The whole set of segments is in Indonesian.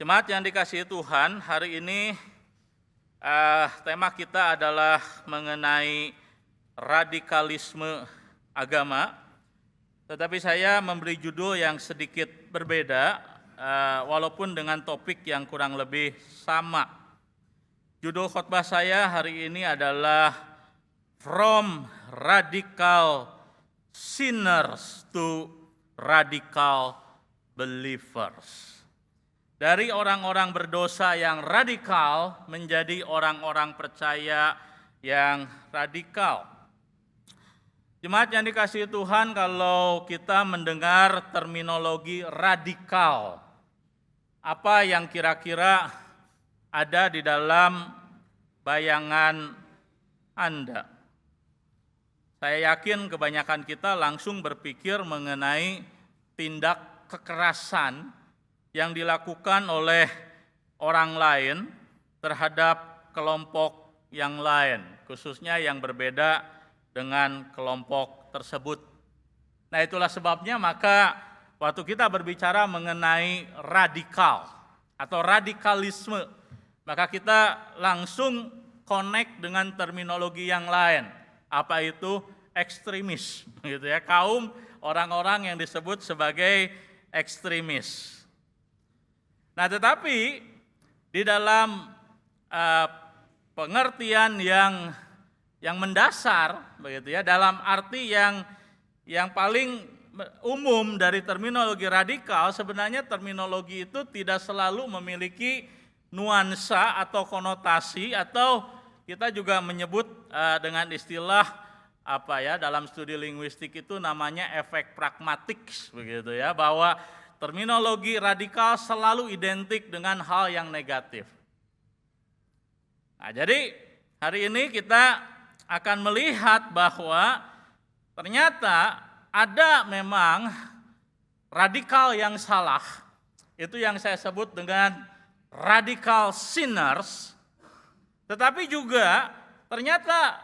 Jemaat yang dikasihi Tuhan, hari ini tema kita adalah mengenai radikalisme agama. Tetapi saya memberi judul yang sedikit berbeda, walaupun dengan topik yang kurang lebih sama. Judul khotbah saya hari ini adalah From Radical Sinners to Radical Believers. Dari orang-orang berdosa yang radikal menjadi orang-orang percaya yang radikal. Jemaat yang dikasihi Tuhan, kalau kita mendengar terminologi radikal, apa yang kira-kira ada di dalam bayangan Anda? Saya yakin kebanyakan kita langsung berpikir mengenai tindak kekerasan yang dilakukan oleh orang lain terhadap kelompok yang lain, khususnya yang berbeda dengan kelompok tersebut. Nah, itulah sebabnya maka waktu kita berbicara mengenai radikal atau radikalisme, maka kita langsung connect dengan terminologi yang lain. Apa itu ekstremis, gitu ya, kaum orang-orang yang disebut sebagai ekstremis. Nah, tetapi di dalam pengertian yang mendasar, begitu ya, dalam arti yang paling umum dari terminologi radikal, sebenarnya terminologi itu tidak selalu memiliki nuansa atau konotasi, atau kita juga menyebut dengan istilah dalam studi linguistik itu namanya efek pragmatik, begitu ya, bahwa terminologi radikal selalu identik dengan hal yang negatif. Nah, jadi hari ini kita akan melihat bahwa ternyata ada memang radikal yang salah. Itu yang saya sebut dengan radical sinners. Tetapi juga ternyata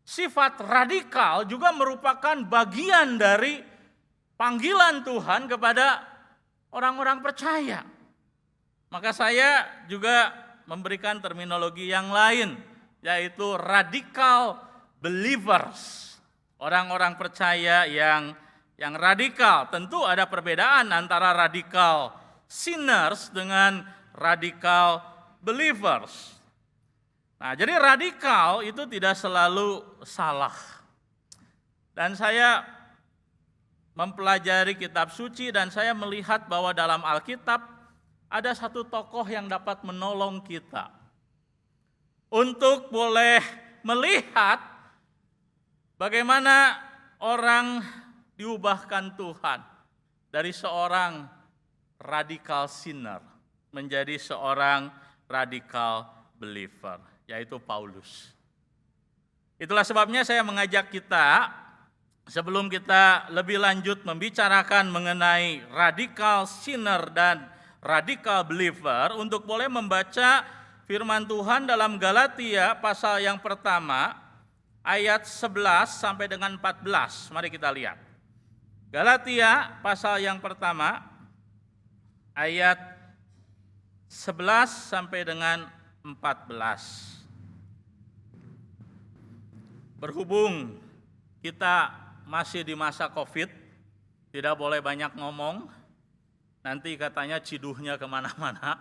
sifat radikal juga merupakan bagian dari panggilan Tuhan kepada orang-orang percaya. Maka saya juga memberikan terminologi yang lain, yaitu radical believers. Orang-orang percaya yang radikal. Tentu ada perbedaan antara radical sinners dengan radical believers. Nah, jadi radikal itu tidak selalu salah. Dan saya mempelajari kitab suci dan saya melihat bahwa dalam Alkitab ada satu tokoh yang dapat menolong kita untuk boleh melihat bagaimana orang diubahkan Tuhan dari seorang radical sinner menjadi seorang radical believer, yaitu Paulus. Itulah sebabnya saya mengajak kita, sebelum kita lebih lanjut membicarakan mengenai radical sinner dan radical believer, untuk boleh membaca firman Tuhan dalam Galatia pasal yang pertama ayat 11 sampai dengan 14. Mari kita lihat. Galatia pasal yang pertama ayat 11 sampai dengan 14. Berhubung kita masih di masa COVID, tidak boleh banyak ngomong, nanti katanya ciduhnya kemana-mana.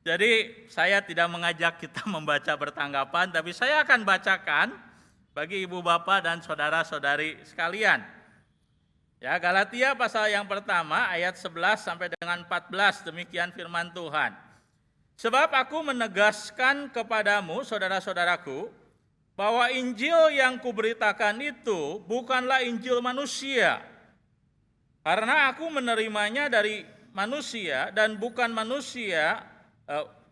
Jadi saya tidak mengajak kita membaca bertanggapan, tapi saya akan bacakan bagi ibu bapak dan saudara-saudari sekalian. Ya, Galatia pasal yang pertama ayat 11 sampai dengan 14, demikian firman Tuhan. Sebab aku menegaskan kepadamu, saudara-saudaraku, bahwa Injil yang kuberitakan itu bukanlah Injil manusia. Karena aku menerimanya dari manusia dan bukan manusia,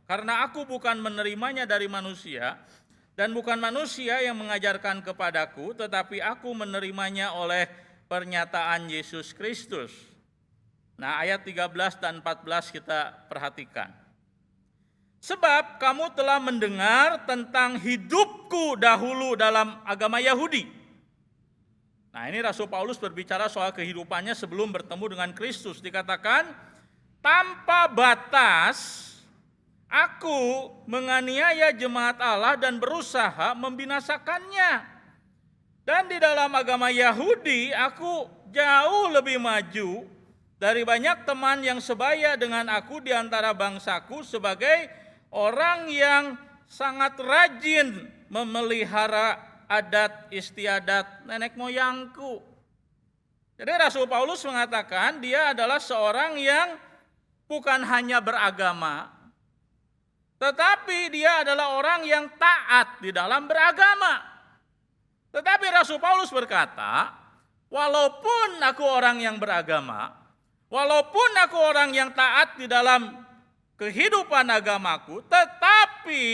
karena aku bukan menerimanya dari manusia dan bukan manusia yang mengajarkan kepadaku, tetapi aku menerimanya oleh pernyataan Yesus Kristus. Nah, ayat 13 dan 14 kita perhatikan. Sebab kamu telah mendengar tentang hidupku dahulu dalam agama Yahudi. Nah, ini Rasul Paulus berbicara soal kehidupannya sebelum bertemu dengan Kristus. Dikatakan tanpa batas Aku menganiaya jemaat Allah dan berusaha membinasakannya. Dan di dalam agama Yahudi, aku jauh lebih maju dari banyak teman yang sebaya dengan aku di antara bangsaku sebagai orang yang sangat rajin memelihara adat istiadat nenek moyangku. Jadi Rasul Paulus mengatakan dia adalah seorang yang bukan hanya beragama, tetapi dia adalah orang yang taat di dalam beragama. Tetapi Rasul Paulus berkata, walaupun aku orang yang beragama, walaupun aku orang yang taat di dalam kehidupan agamaku, tetapi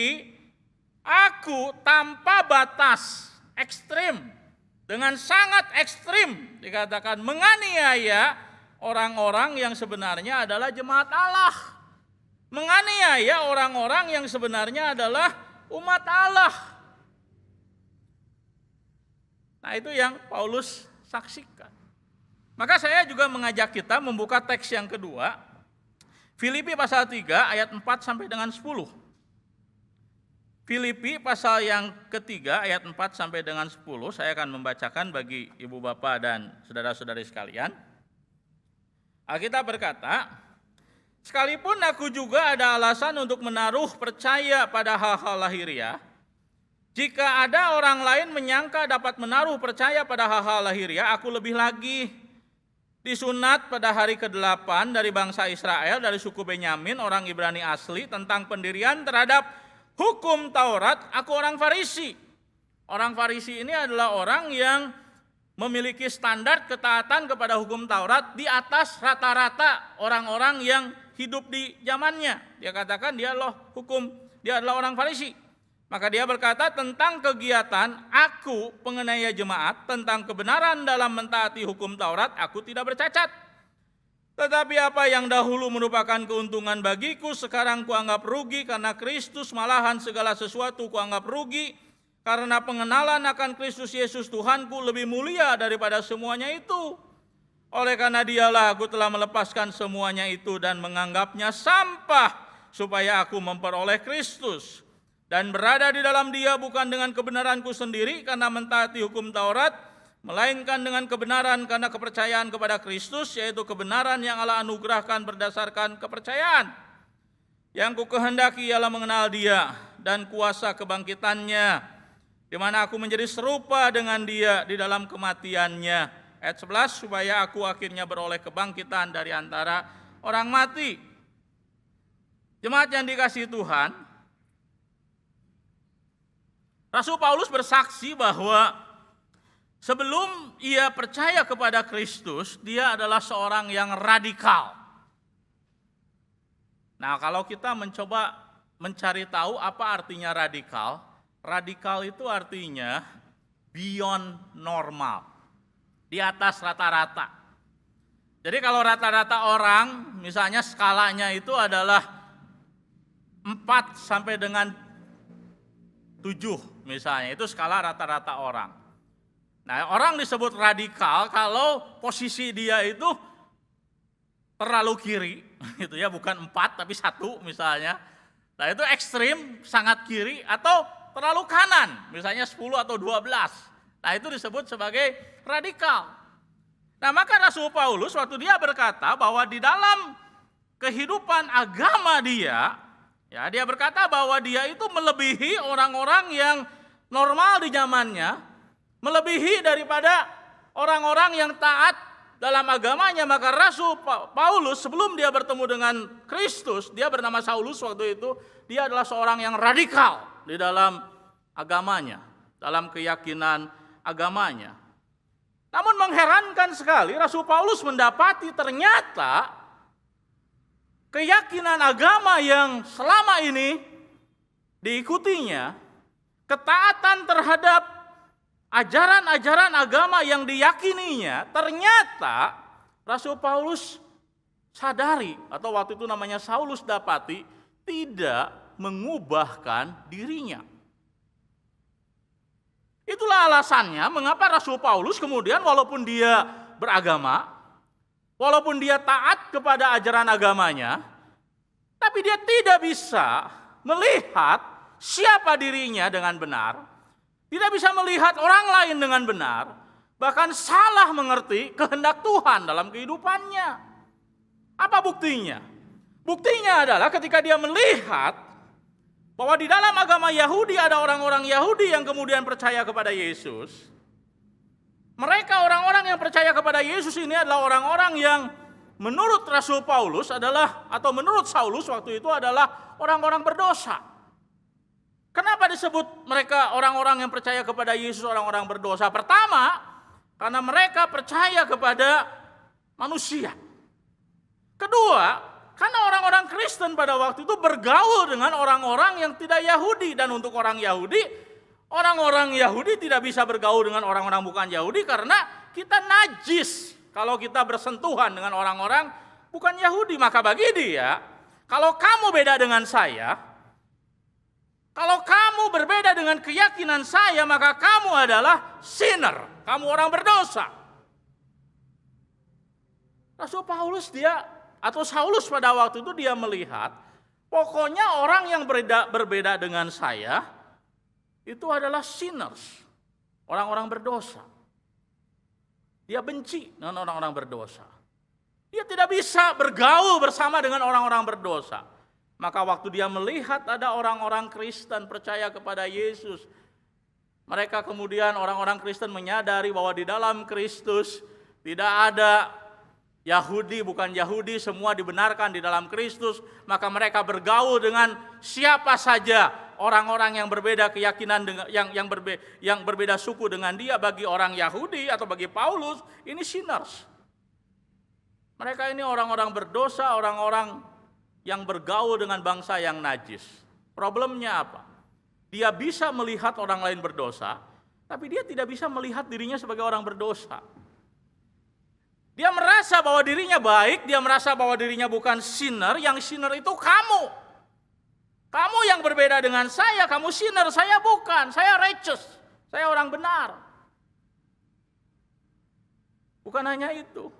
aku tanpa batas, ekstrim, dengan sangat ekstrim dikatakan menganiaya orang-orang yang sebenarnya adalah jemaat Allah. Menganiaya orang-orang yang sebenarnya adalah umat Allah. Nah, itu yang Paulus saksikan. Maka saya juga mengajak kita membuka teks yang kedua, Filipi pasal 3 ayat 4 sampai dengan 10. Filipi pasal yang ketiga ayat 4 sampai dengan 10, saya akan membacakan bagi ibu bapak dan saudara-saudari sekalian. Alkitab berkata, sekalipun aku juga ada alasan untuk menaruh percaya pada hal-hal lahiriah, jika ada orang lain menyangka dapat menaruh percaya pada hal-hal lahiriah, aku lebih lagi. Disunat pada hari ke-8 dari bangsa Israel, dari suku Benyamin, orang Ibrani asli, tentang pendirian terhadap hukum Taurat, aku orang Farisi. Orang Farisi ini adalah orang yang memiliki standar ketaatan kepada hukum Taurat di atas rata-rata orang-orang yang hidup di zamannya. Dia katakan dia adalah orang Farisi. Maka dia berkata tentang kegiatan aku penganiaya jemaat, tentang kebenaran dalam mentaati hukum Taurat, aku tidak bercacat. Tetapi apa yang dahulu merupakan keuntungan bagiku, sekarang kuanggap rugi karena Kristus, malahan segala sesuatu kuanggap rugi, karena pengenalan akan Kristus Yesus Tuhanku lebih mulia daripada semuanya itu. Oleh karena dialah aku telah melepaskan semuanya itu dan menganggapnya sampah, supaya aku memperoleh Kristus. Dan berada di dalam dia bukan dengan kebenaranku sendiri karena mentaati hukum Taurat, melainkan dengan kebenaran karena kepercayaan kepada Kristus, yaitu kebenaran yang Allah anugerahkan berdasarkan kepercayaan. Yang ku kehendaki ialah mengenal dia dan kuasa kebangkitannya, di mana aku menjadi serupa dengan dia di dalam kematiannya. Ayat 11, supaya aku akhirnya beroleh kebangkitan dari antara orang mati. Jemaat yang dikasihi Tuhan, Rasul Paulus bersaksi bahwa sebelum ia percaya kepada Kristus, dia adalah seorang yang radikal. Nah, kalau kita mencoba mencari tahu apa artinya radikal, radikal itu artinya beyond normal, di atas rata-rata. Jadi kalau rata-rata orang, misalnya skalanya itu adalah 4 sampai dengan 7 misalnya, itu skala rata-rata orang. Nah, orang disebut radikal kalau posisi dia itu terlalu kiri, gitu ya, bukan 4 tapi 1 misalnya. Nah, itu ekstrim, sangat kiri, atau terlalu kanan, misalnya 10 atau 12. Nah, itu disebut sebagai radikal. Nah, maka Rasul Paulus waktu dia berkata bahwa di dalam kehidupan agama dia, ya, dia berkata bahwa dia itu melebihi orang-orang yang normal di zamannya, melebihi daripada orang-orang yang taat dalam agamanya. Maka Rasul Paulus sebelum dia bertemu dengan Kristus, dia bernama Saulus waktu itu, dia adalah seorang yang radikal di dalam agamanya, dalam keyakinan agamanya. Namun mengherankan sekali, Rasul Paulus mendapati ternyata keyakinan agama yang selama ini diikutinya, ketaatan terhadap ajaran-ajaran agama yang diyakininya, ternyata Rasul Paulus sadari, atau waktu itu namanya Saulus dapati, tidak mengubahkan dirinya. Itulah alasannya mengapa Rasul Paulus kemudian walaupun dia beragama, walaupun dia taat kepada ajaran agamanya, Tapi dia tidak bisa melihat siapa dirinya dengan benar, tidak bisa melihat orang lain dengan benar, bahkan salah mengerti kehendak Tuhan dalam kehidupannya. Apa buktinya? Buktinya adalah ketika dia melihat bahwa di dalam agama Yahudi ada orang-orang Yahudi yang kemudian percaya kepada Yesus. Mereka orang-orang yang percaya kepada Yesus ini adalah orang-orang yang menurut Rasul Paulus adalah, atau menurut Saulus waktu itu adalah orang-orang berdosa. Kenapa disebut mereka orang-orang yang percaya kepada Yesus orang-orang berdosa? Pertama, karena mereka percaya kepada manusia. Kedua, karena orang-orang Kristen pada waktu itu bergaul dengan orang-orang yang tidak Yahudi. Dan untuk orang-orang Yahudi tidak bisa bergaul dengan orang-orang bukan Yahudi karena kita najis. Kalau kita bersentuhan dengan orang-orang bukan Yahudi, maka bagi dia, kalau kamu beda dengan saya, kalau kamu berbeda dengan keyakinan saya, maka kamu adalah sinner, kamu orang berdosa. Rasul Paulus atau Saulus pada waktu itu dia melihat, pokoknya orang yang berbeda dengan saya, itu adalah sinners, orang-orang berdosa. Dia benci dengan orang-orang berdosa. Dia tidak bisa bergaul bersama dengan orang-orang berdosa. Maka waktu dia melihat ada orang-orang Kristen percaya kepada Yesus, mereka kemudian orang-orang Kristen menyadari bahwa di dalam Kristus tidak ada Yahudi, bukan Yahudi, semua dibenarkan di dalam Kristus. Maka mereka bergaul dengan siapa saja orang-orang yang berbeda keyakinan, yang berbeda suku dengan dia. Bagi orang Yahudi atau bagi Paulus, ini sinners. Mereka ini orang-orang berdosa, orang-orang yang bergaul dengan bangsa yang najis. Problemnya apa? Dia bisa melihat orang lain berdosa, tapi dia tidak bisa melihat dirinya sebagai orang berdosa. Dia merasa bahwa dirinya baik, dia merasa bahwa dirinya bukan sinner, yang sinner itu kamu. Kamu yang berbeda dengan saya, kamu sinner, saya bukan, saya righteous, saya orang benar. Bukan hanya itu.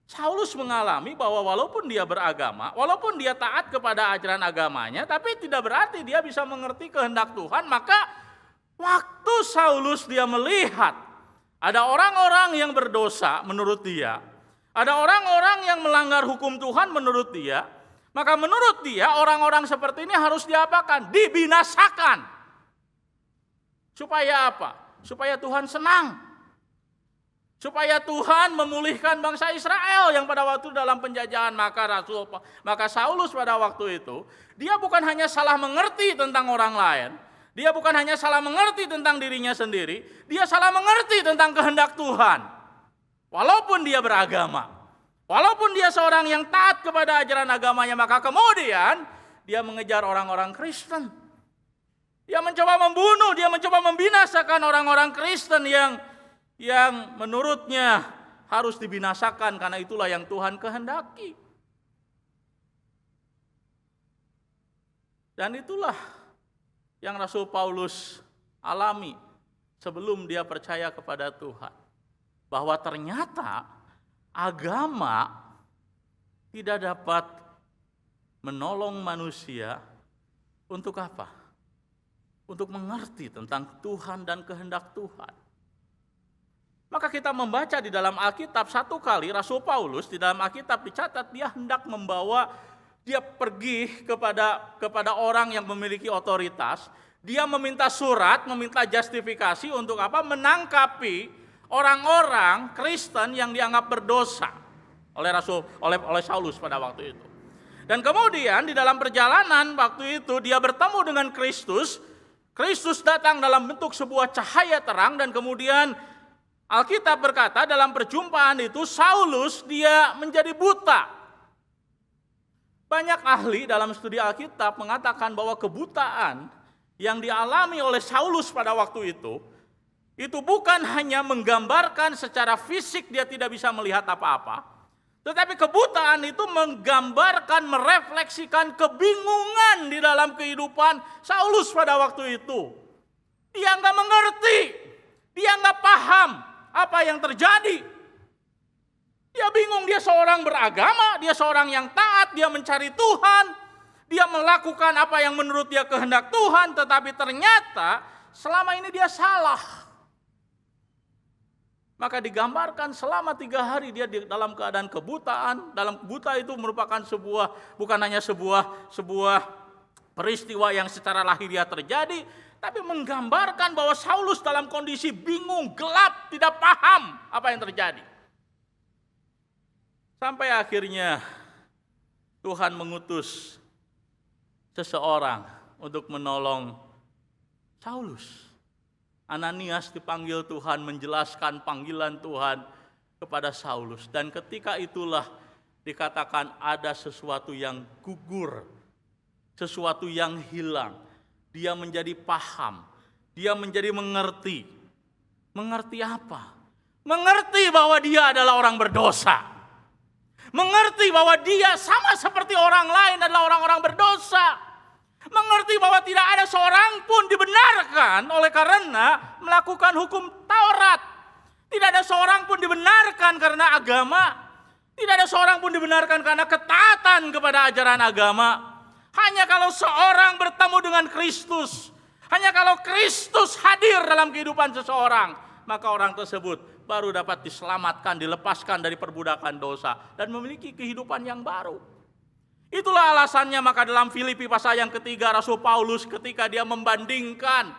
Saulus mengalami bahwa walaupun dia beragama, walaupun dia taat kepada ajaran agamanya, tapi tidak berarti dia bisa mengerti kehendak Tuhan. Maka waktu Saulus dia melihat ada orang-orang yang berdosa menurut dia, ada orang-orang yang melanggar hukum Tuhan menurut dia, maka menurut dia orang-orang seperti ini harus diapakan? Dibinasakan. Supaya apa? Supaya Tuhan senang. Supaya Tuhan memulihkan bangsa Israel yang pada waktu dalam penjajahan. Maka Saulus pada waktu itu, dia bukan hanya salah mengerti tentang orang lain, dia bukan hanya salah mengerti tentang dirinya sendiri, dia salah mengerti tentang kehendak Tuhan. Walaupun dia beragama, walaupun dia seorang yang taat kepada ajaran agamanya, maka kemudian dia mengejar orang-orang Kristen. Dia mencoba membunuh, dia mencoba membinasakan orang-orang Kristen yang menurutnya harus dibinasakan karena itulah yang Tuhan kehendaki. Dan itulah yang Rasul Paulus alami sebelum dia percaya kepada Tuhan. Bahwa ternyata agama tidak dapat menolong manusia untuk apa? Untuk mengerti tentang Tuhan dan kehendak Tuhan. Maka kita membaca di dalam Alkitab satu kali Rasul Paulus di dalam Alkitab dicatat dia hendak dia pergi kepada orang yang memiliki otoritas. Dia meminta surat, meminta justifikasi untuk apa? Menangkapi orang-orang Kristen yang dianggap berdosa oleh Saulus pada waktu itu. Dan kemudian di dalam perjalanan waktu itu dia bertemu dengan Kristus. Kristus datang dalam bentuk sebuah cahaya terang dan kemudian Alkitab berkata dalam perjumpaan itu Saulus dia menjadi buta. Banyak ahli dalam studi Alkitab mengatakan bahwa kebutaan yang dialami oleh Saulus pada waktu itu bukan hanya menggambarkan secara fisik dia tidak bisa melihat apa-apa, tetapi kebutaan itu menggambarkan, merefleksikan kebingungan di dalam kehidupan Saulus pada waktu itu. Dia nggak mengerti, dia nggak paham apa yang terjadi. Dia bingung, dia seorang beragama, dia seorang yang taat, dia mencari Tuhan, dia melakukan apa yang menurut dia kehendak Tuhan, tetapi ternyata selama ini dia salah. Maka digambarkan selama 3 hari dia dalam keadaan kebutaan. Dalam buta itu merupakan bukan hanya sebuah peristiwa yang secara lahiriah terjadi, tapi menggambarkan bahwa Saulus dalam kondisi bingung, gelap, tidak paham apa yang terjadi. Sampai akhirnya Tuhan mengutus seseorang untuk menolong Saulus. Ananias dipanggil Tuhan menjelaskan panggilan Tuhan kepada Saulus. Dan ketika itulah dikatakan ada sesuatu yang gugur, sesuatu yang hilang. Dia menjadi paham, dia menjadi mengerti. Mengerti apa? Mengerti bahwa dia adalah orang berdosa. Mengerti bahwa dia sama seperti orang lain adalah orang-orang berdosa. Mengerti bahwa tidak ada seorang pun dibenarkan oleh karena melakukan hukum Taurat. Tidak ada seorang pun dibenarkan karena agama. Tidak ada seorang pun dibenarkan karena ketaatan kepada ajaran agama. Hanya kalau seorang bertemu dengan Kristus, hanya kalau Kristus hadir dalam kehidupan seseorang, maka orang tersebut baru dapat diselamatkan, dilepaskan dari perbudakan dosa dan memiliki kehidupan yang baru. Itulah alasannya maka dalam Filipi pasal yang ketiga Rasul Paulus ketika dia membandingkan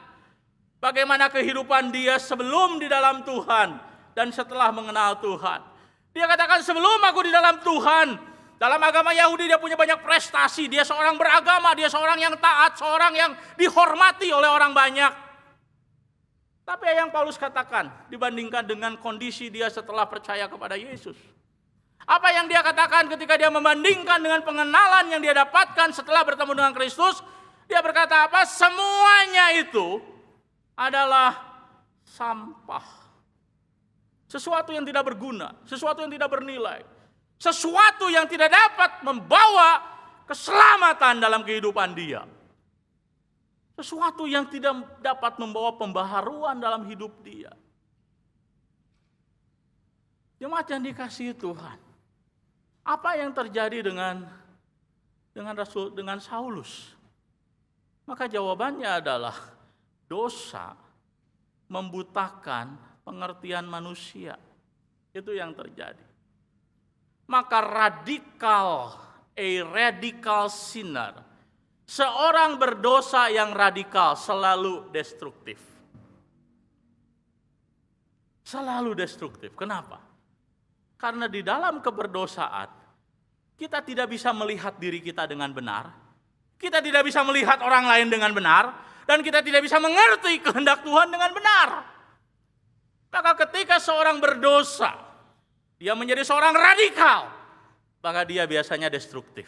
bagaimana kehidupan dia sebelum di dalam Tuhan dan setelah mengenal Tuhan. Dia katakan sebelum aku di dalam Tuhan, dalam agama Yahudi dia punya banyak prestasi, dia seorang beragama, dia seorang yang taat, seorang yang dihormati oleh orang banyak. Tapi yang Paulus katakan dibandingkan dengan kondisi dia setelah percaya kepada Yesus. Apa yang dia katakan ketika dia membandingkan dengan pengenalan yang dia dapatkan setelah bertemu dengan Kristus. Dia berkata apa? Semuanya itu adalah sampah. Sesuatu yang tidak berguna, sesuatu yang tidak bernilai. Sesuatu yang tidak dapat membawa keselamatan dalam kehidupan dia. Sesuatu yang tidak dapat membawa pembaharuan dalam hidup dia. Jemaat yang dikasihi Tuhan, apa yang terjadi dengan Saulus? Maka jawabannya adalah dosa membutakan pengertian manusia. Itu yang terjadi. Maka radical sinner, seorang berdosa yang radikal selalu destruktif. Selalu destruktif. Kenapa? Karena di dalam keberdosaan, kita tidak bisa melihat diri kita dengan benar. Kita tidak bisa melihat orang lain dengan benar. Dan kita tidak bisa mengerti kehendak Tuhan dengan benar. Maka ketika seorang berdosa, dia menjadi seorang radikal, maka dia biasanya destruktif.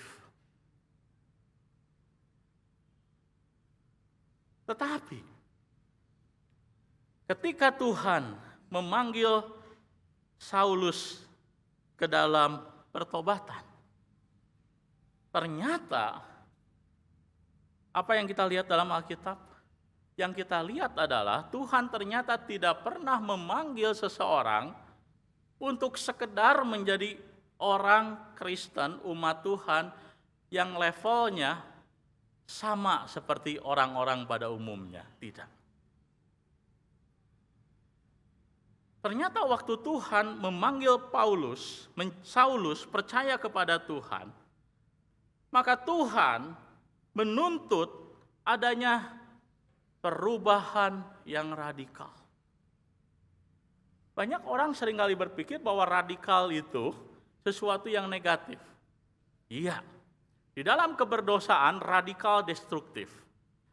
Tetapi ketika Tuhan memanggil Saulus ke dalam pertobatan, ternyata apa yang kita lihat dalam Alkitab? Yang kita lihat adalah Tuhan ternyata tidak pernah memanggil seseorang untuk sekedar menjadi orang Kristen, umat Tuhan yang levelnya sama seperti orang-orang pada umumnya. Tidak. Ternyata waktu Tuhan memanggil Saulus percaya kepada Tuhan, maka Tuhan menuntut adanya perubahan yang radikal. Banyak orang seringkali berpikir bahwa radikal itu sesuatu yang negatif. Iya, di dalam keberdosaan radikal destruktif.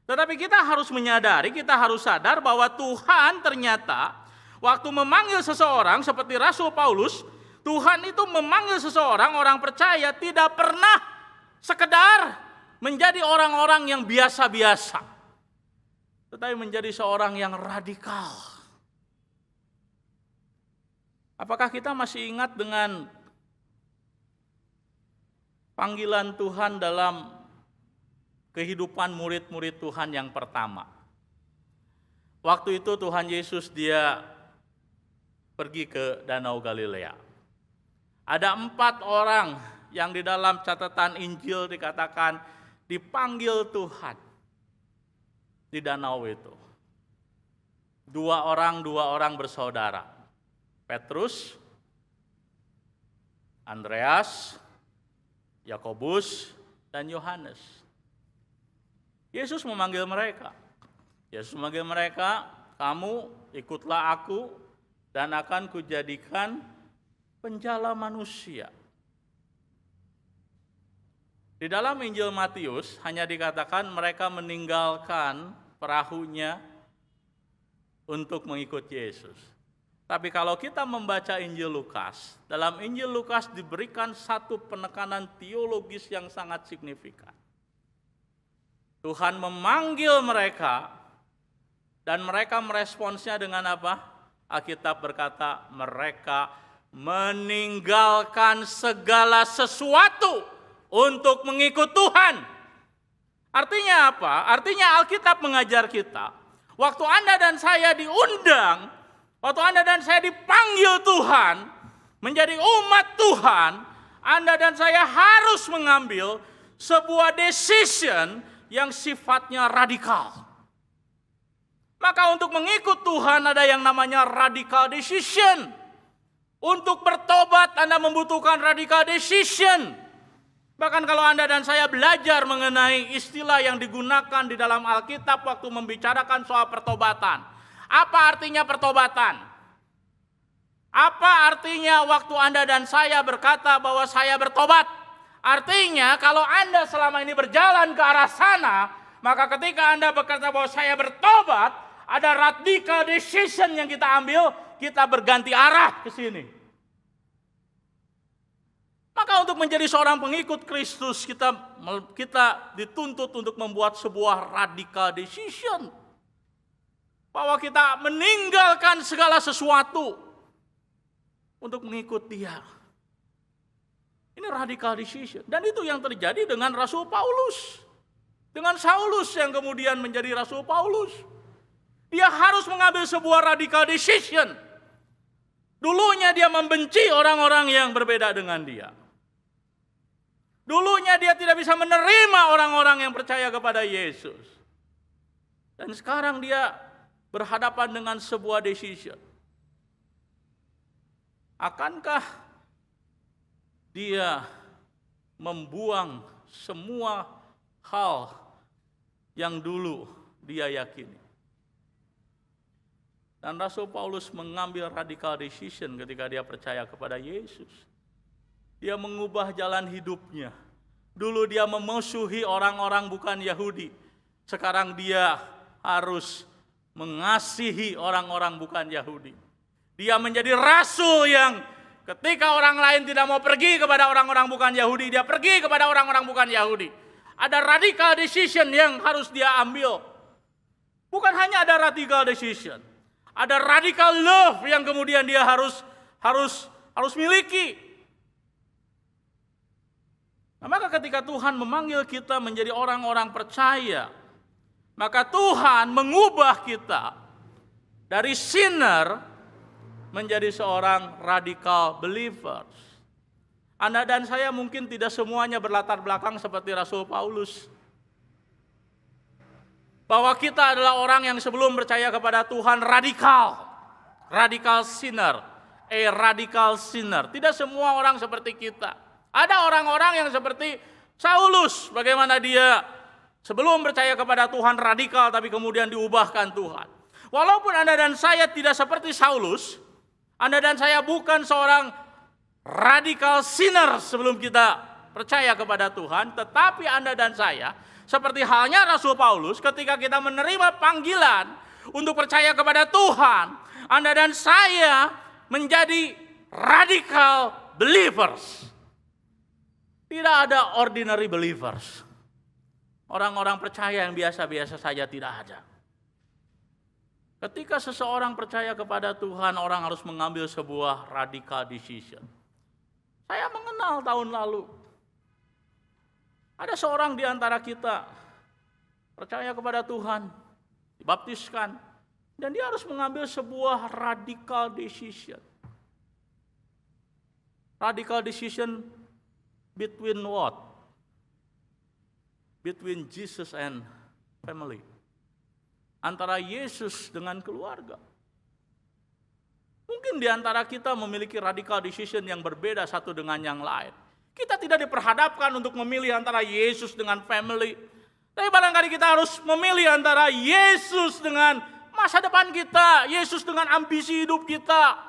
Tetapi kita harus menyadari, kita harus sadar bahwa Tuhan ternyata waktu memanggil seseorang seperti Rasul Paulus, Tuhan itu memanggil seseorang, orang percaya tidak pernah sekedar menjadi orang-orang yang biasa-biasa, tetapi menjadi seorang yang radikal. Apakah kita masih ingat dengan panggilan Tuhan dalam kehidupan murid-murid Tuhan yang pertama? Waktu itu Tuhan Yesus dia pergi ke Danau Galilea. Ada 4 orang yang di dalam catatan Injil dikatakan dipanggil Tuhan di danau itu. 2 orang bersaudara. Petrus, Andreas, Yakobus, dan Yohanes. Yesus memanggil mereka. Kamu ikutlah aku dan akan kujadikan penjala manusia. Di dalam Injil Matius hanya dikatakan mereka meninggalkan perahunya untuk mengikut Yesus. Tapi kalau kita membaca Injil Lukas, dalam Injil Lukas diberikan satu penekanan teologis yang sangat signifikan. Tuhan memanggil mereka dan mereka meresponsnya dengan apa? Alkitab berkata mereka meninggalkan segala sesuatu untuk mengikut Tuhan. Artinya apa? Artinya Alkitab mengajar kita, waktu Anda dan saya diundang, waktu Anda dan saya dipanggil Tuhan menjadi umat Tuhan, Anda dan saya harus mengambil sebuah decision yang sifatnya radikal. Maka untuk mengikut Tuhan ada yang namanya radical decision. Untuk bertobat Anda membutuhkan radical decision. Bahkan kalau Anda dan saya belajar mengenai istilah yang digunakan di dalam Alkitab waktu membicarakan soal pertobatan. Apa artinya pertobatan? Apa artinya waktu Anda dan saya berkata bahwa saya bertobat? Artinya kalau Anda selama ini berjalan ke arah sana, maka ketika Anda berkata bahwa saya bertobat, ada radical decision yang kita ambil, kita berganti arah ke sini. Maka untuk menjadi seorang pengikut Kristus, kita dituntut untuk membuat sebuah radical decision. Bahwa kita meninggalkan segala sesuatu untuk mengikut Dia. Ini radical decision. Dan itu yang terjadi dengan Rasul Paulus. Dengan Saulus yang kemudian menjadi Rasul Paulus. Dia harus mengambil sebuah radical decision. Dulunya dia membenci orang-orang yang berbeda dengan dia. Dulunya dia tidak bisa menerima orang-orang yang percaya kepada Yesus. Dan sekarang dia berhadapan dengan sebuah decision. Akankah dia membuang semua hal yang dulu dia yakini? Dan Rasul Paulus mengambil radical decision ketika dia percaya kepada Yesus. Dia mengubah jalan hidupnya. Dulu dia memusuhi orang-orang bukan Yahudi. Sekarang dia harus mengasihi orang-orang bukan Yahudi. Dia menjadi rasul yang ketika orang lain tidak mau pergi kepada orang-orang bukan Yahudi, dia pergi kepada orang-orang bukan Yahudi. Ada radical decision yang harus dia ambil. Bukan hanya ada radical decision. Ada radical love yang kemudian dia harus miliki. Nah, maka ketika Tuhan memanggil kita menjadi orang-orang percaya, maka Tuhan mengubah kita dari sinner menjadi seorang radical believers. Anda dan saya mungkin tidak semuanya berlatar belakang seperti Rasul Paulus. Bahwa kita adalah orang yang sebelum percaya kepada Tuhan radical sinner, radical sinner. Tidak semua orang seperti kita. Ada orang-orang yang seperti Saulus, bagaimana dia sebelum percaya kepada Tuhan radikal tapi kemudian diubahkan Tuhan. Walaupun Anda dan saya tidak seperti Saulus, Anda dan saya bukan seorang radical sinner sebelum kita percaya kepada Tuhan, tetapi Anda dan saya seperti halnya Rasul Paulus, ketika kita menerima panggilan untuk percaya kepada Tuhan, Anda dan saya menjadi radical believers. Tidak ada ordinary believers. Orang-orang percaya yang biasa-biasa saja tidak ada. Ketika seseorang percaya kepada Tuhan, orang harus mengambil sebuah radical decision. Saya mengenal tahun lalu. Ada seorang di antara kita percaya kepada Tuhan, dibaptiskan, dan dia harus mengambil sebuah radical decision. Radical decision between what? Between Jesus and family. Antara Yesus dengan keluarga. Mungkin di antara kita memiliki radical decision yang berbeda satu dengan yang lain. Kita tidak diperhadapkan untuk memilih antara Yesus dengan family. Tapi barangkali kita harus memilih antara Yesus dengan masa depan kita, Yesus dengan ambisi hidup kita,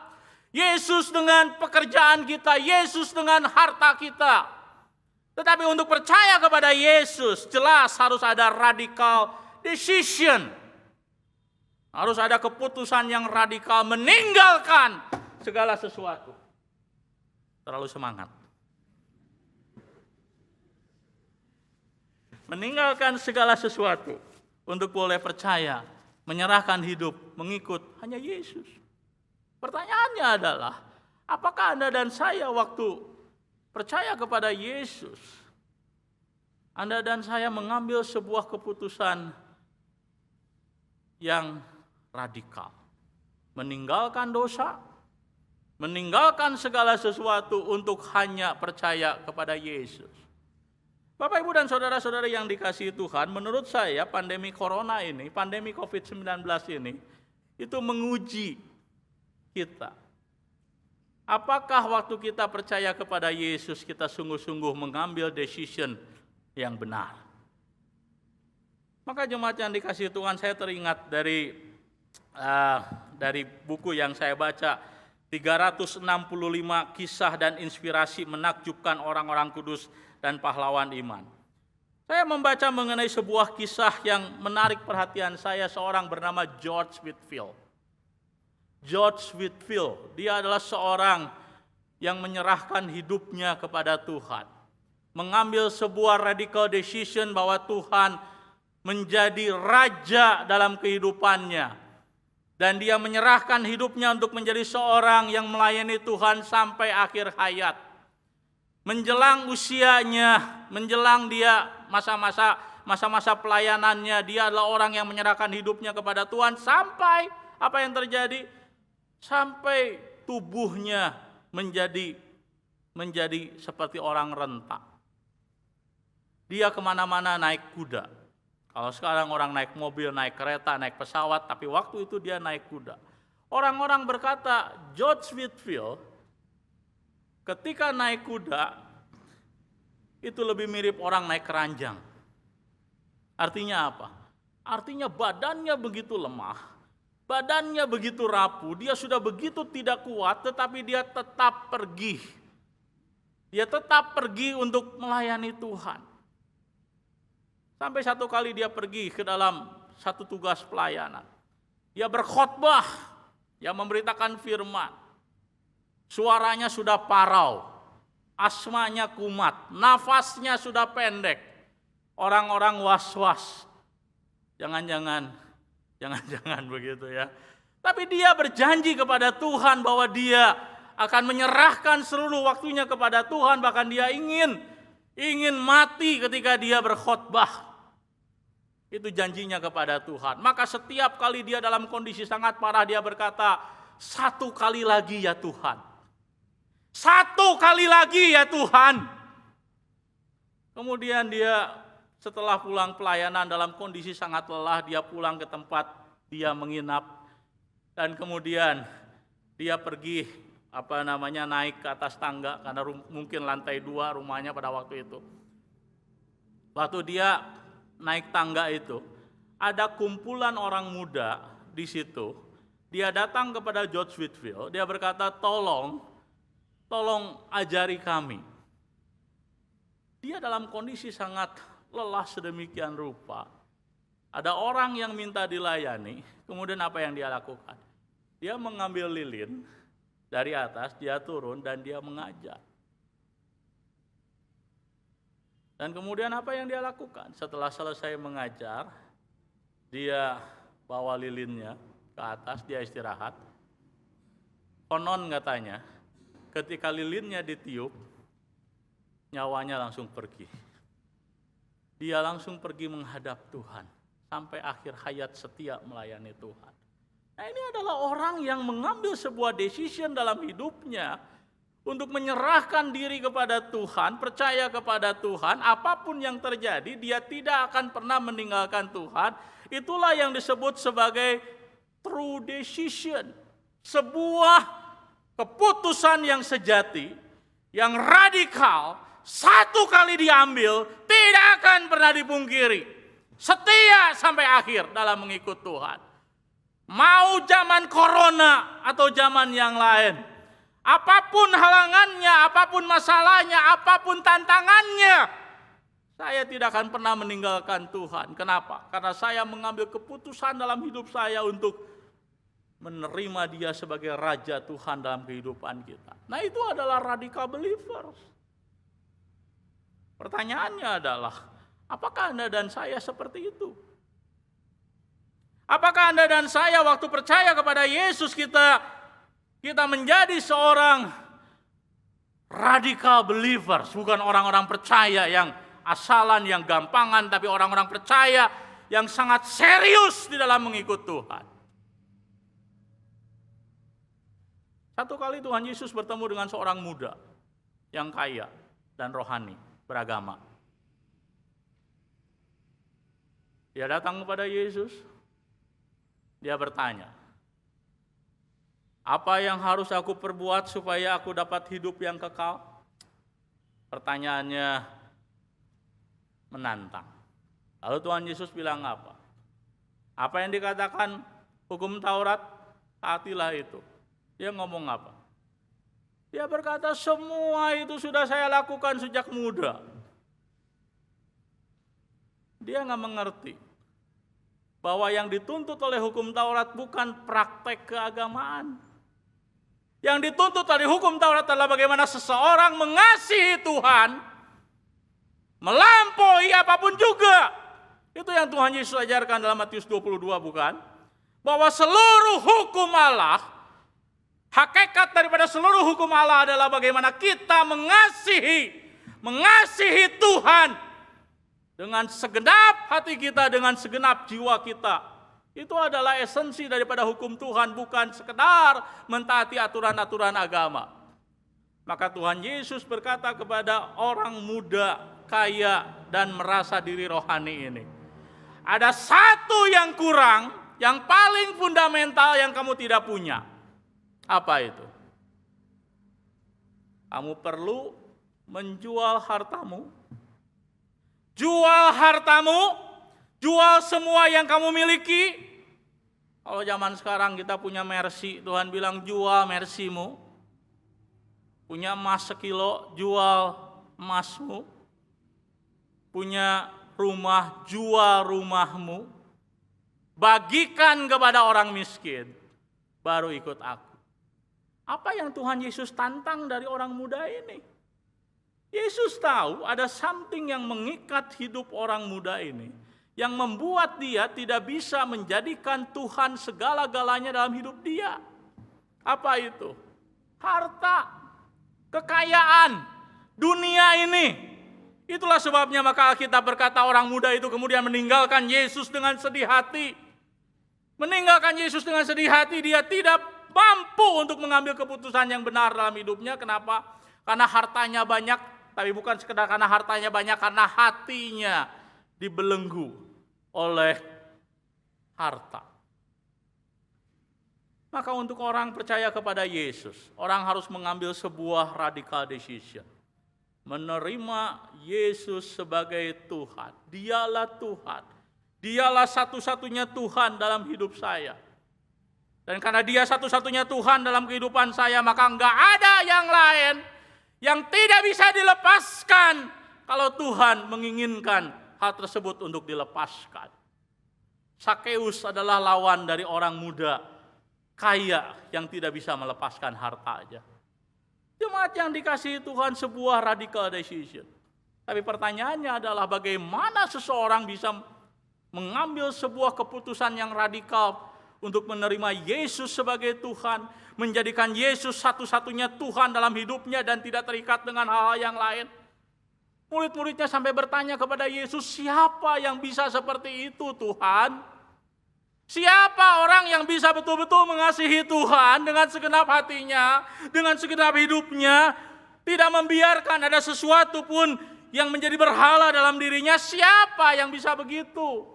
Yesus dengan pekerjaan kita, Yesus dengan harta kita. Tetapi untuk percaya kepada Yesus, jelas harus ada radical decision. Harus ada keputusan yang radikal meninggalkan segala sesuatu. Terlalu semangat. Meninggalkan segala sesuatu untuk boleh percaya, menyerahkan hidup, mengikut hanya Yesus. Pertanyaannya adalah, apakah Anda dan saya waktu percaya kepada Yesus, Anda dan saya mengambil sebuah keputusan yang radikal, meninggalkan dosa, meninggalkan segala sesuatu untuk hanya percaya kepada Yesus. Bapak, Ibu, dan saudara-saudara yang dikasihi Tuhan, menurut saya pandemi corona ini, pandemi COVID-19 ini, itu menguji kita. Apakah waktu kita percaya kepada Yesus, kita sungguh-sungguh mengambil decision yang benar? Maka jemaat yang dikasihi Tuhan, saya teringat dari buku yang saya baca, 365 kisah dan inspirasi menakjubkan orang-orang kudus dan pahlawan iman. Saya membaca mengenai sebuah kisah yang menarik perhatian saya, seorang bernama George Whitefield. George Whitefield, dia adalah seorang yang menyerahkan hidupnya kepada Tuhan. Mengambil sebuah radical decision bahwa Tuhan menjadi raja dalam kehidupannya. Dan dia menyerahkan hidupnya untuk menjadi seorang yang melayani Tuhan sampai akhir hayat. Menjelang usianya, menjelang dia masa-masa pelayanannya, dia adalah orang yang menyerahkan hidupnya kepada Tuhan sampai apa yang terjadi? Sampai tubuhnya menjadi seperti orang renta. Dia kemana-mana naik kuda. Kalau sekarang orang naik mobil, naik kereta, naik pesawat, tapi waktu itu dia naik kuda. Orang-orang berkata, George Whitefield ketika naik kuda, itu lebih mirip orang naik keranjang. Artinya apa? Artinya badannya begitu lemah, badannya begitu rapuh, dia sudah begitu tidak kuat, tetapi dia tetap pergi. Dia tetap pergi untuk melayani Tuhan. Sampai satu kali dia pergi ke dalam satu tugas pelayanan. Dia berkhotbah, dia memberitakan firman. Suaranya sudah parau, asmanya kumat, nafasnya sudah pendek. Orang-orang was-was. Jangan-jangan begitu ya. Tapi dia berjanji kepada Tuhan bahwa dia akan menyerahkan seluruh waktunya kepada Tuhan. Bahkan dia ingin mati ketika dia berkhotbah. Itu janjinya kepada Tuhan. Maka setiap kali dia dalam kondisi sangat parah, dia berkata, 1 kali lagi ya Tuhan. 1 kali lagi ya Tuhan. Kemudian dia setelah pulang pelayanan dalam kondisi sangat lelah, dia pulang ke tempat dia menginap. Dan kemudian dia pergi naik ke atas tangga, karena mungkin lantai 2 rumahnya pada waktu itu. Waktu dia naik tangga itu, ada kumpulan orang muda di situ. Dia datang kepada George Whitefield, dia berkata, tolong ajari kami. Dia dalam kondisi sangat lelah sedemikian rupa. Ada orang yang minta dilayani, kemudian apa yang dia lakukan? Dia mengambil lilin dari atas, dia turun dan dia mengajar. Dan kemudian apa yang dia lakukan? Setelah selesai mengajar, dia bawa lilinnya ke atas, dia istirahat. Konon katanya, ketika lilinnya ditiup, nyawanya langsung pergi. Dia langsung pergi menghadap Tuhan, sampai akhir hayat setia melayani Tuhan. Nah, ini adalah orang yang mengambil sebuah decision dalam hidupnya untuk menyerahkan diri kepada Tuhan, percaya kepada Tuhan, apapun yang terjadi, dia tidak akan pernah meninggalkan Tuhan. Itulah yang disebut sebagai true decision. Sebuah keputusan yang sejati, yang radikal, satu kali diambil, tidak akan pernah dipungkiri. Setia sampai akhir dalam mengikut Tuhan. Mau zaman corona atau zaman yang lain, apapun halangannya, apapun masalahnya, apapun tantangannya, saya tidak akan pernah meninggalkan Tuhan. Kenapa? Karena saya mengambil keputusan dalam hidup saya untuk menerima Dia sebagai Raja Tuhan dalam kehidupan kita. Nah, itu adalah radical believers. Pertanyaannya adalah, apakah Anda dan saya seperti itu? Apakah Anda dan saya waktu percaya kepada Yesus kita menjadi seorang radical believers, bukan orang-orang percaya yang asalan, yang gampangan, tapi orang-orang percaya yang sangat serius di dalam mengikut Tuhan. Satu kali Tuhan Yesus bertemu dengan seorang muda yang kaya dan rohani, beragama. Dia datang kepada Yesus, dia bertanya, apa yang harus aku perbuat supaya aku dapat hidup yang kekal? Pertanyaannya menantang. Lalu Tuhan Yesus bilang apa? Apa yang dikatakan hukum Taurat? Taatilah itu. Dia ngomong apa? Dia berkata, semua itu sudah saya lakukan sejak muda. Dia nggak mengerti bahwa yang dituntut oleh hukum Taurat bukan praktek keagamaan. Yang dituntut dari hukum Taurat adalah bagaimana seseorang mengasihi Tuhan, melampaui apapun juga. Itu yang Tuhan Yesus ajarkan dalam Matius 22, bukan? Bahwa seluruh hukum Allah, hakikat daripada seluruh hukum Allah adalah bagaimana kita mengasihi Tuhan dengan segenap hati kita, dengan segenap jiwa kita. Itu adalah esensi daripada hukum Tuhan, bukan sekedar mentaati aturan-aturan agama. Maka Tuhan Yesus berkata kepada orang muda, kaya, dan merasa diri rohani ini, ada satu yang kurang, yang paling fundamental yang kamu tidak punya. Apa itu? Kamu perlu menjual hartamu. Jual hartamu, jual semua yang kamu miliki. Kalau zaman sekarang kita punya Mercy, Tuhan bilang jual Mercy-mu. Punya emas 1 kilo, jual emasmu. Punya rumah, jual rumahmu. Bagikan kepada orang miskin, baru ikut aku. Apa yang Tuhan Yesus tantang dari orang muda ini? Yesus tahu ada something yang mengikat hidup orang muda ini, yang membuat dia tidak bisa menjadikan Tuhan segala-galanya dalam hidup dia. Apa itu? Harta, kekayaan, dunia ini. Itulah sebabnya maka Alkitab berkata orang muda itu kemudian meninggalkan Yesus dengan sedih hati. Meninggalkan Yesus dengan sedih hati, dia tidak mampu untuk mengambil keputusan yang benar dalam hidupnya. Kenapa? Karena hartanya banyak, tapi bukan sekedar karena hartanya banyak, karena hatinya dibelenggu oleh harta. Maka untuk orang percaya kepada Yesus, orang harus mengambil sebuah radical decision. Menerima Yesus sebagai Tuhan. Dialah Tuhan. Dialah satu-satunya Tuhan dalam hidup saya. Dan karena Dia satu-satunya Tuhan dalam kehidupan saya, maka enggak ada yang lain yang tidak bisa dilepaskan kalau Tuhan menginginkan hal tersebut untuk dilepaskan. Sakeus adalah lawan dari orang muda kaya yang tidak bisa melepaskan hartanya. Jemaat yang dikasihi Tuhan, sebuah radical decision. Tapi pertanyaannya adalah bagaimana seseorang bisa mengambil sebuah keputusan yang radikal untuk menerima Yesus sebagai Tuhan, menjadikan Yesus satu-satunya Tuhan dalam hidupnya dan tidak terikat dengan hal-hal yang lain. Murid-muridnya sampai bertanya kepada Yesus, siapa yang bisa seperti itu Tuhan? Siapa orang yang bisa betul-betul mengasihi Tuhan dengan segenap hatinya, dengan segenap hidupnya, tidak membiarkan ada sesuatu pun yang menjadi berhala dalam dirinya? Siapa yang bisa begitu?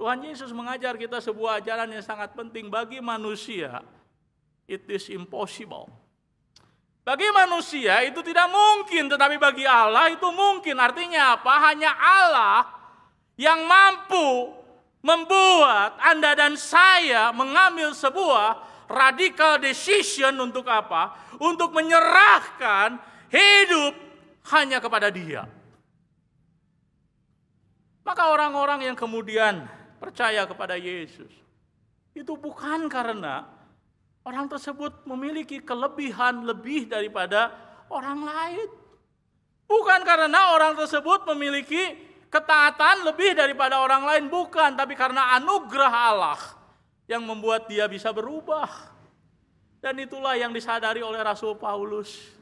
Tuhan Yesus mengajar kita sebuah ajaran yang sangat penting. Bagi manusia, it is impossible. Bagi manusia itu tidak mungkin, tetapi bagi Allah itu mungkin. Artinya apa? Hanya Allah yang mampu membuat Anda dan saya mengambil sebuah radical decision untuk apa? Untuk menyerahkan hidup hanya kepada Dia. Maka orang-orang yang kemudian percaya kepada Yesus, itu bukan karena orang tersebut memiliki kelebihan lebih daripada orang lain. Bukan karena orang tersebut memiliki ketaatan lebih daripada orang lain, bukan, tapi karena anugerah Allah yang membuat dia bisa berubah. Dan itulah yang disadari oleh Rasul Paulus.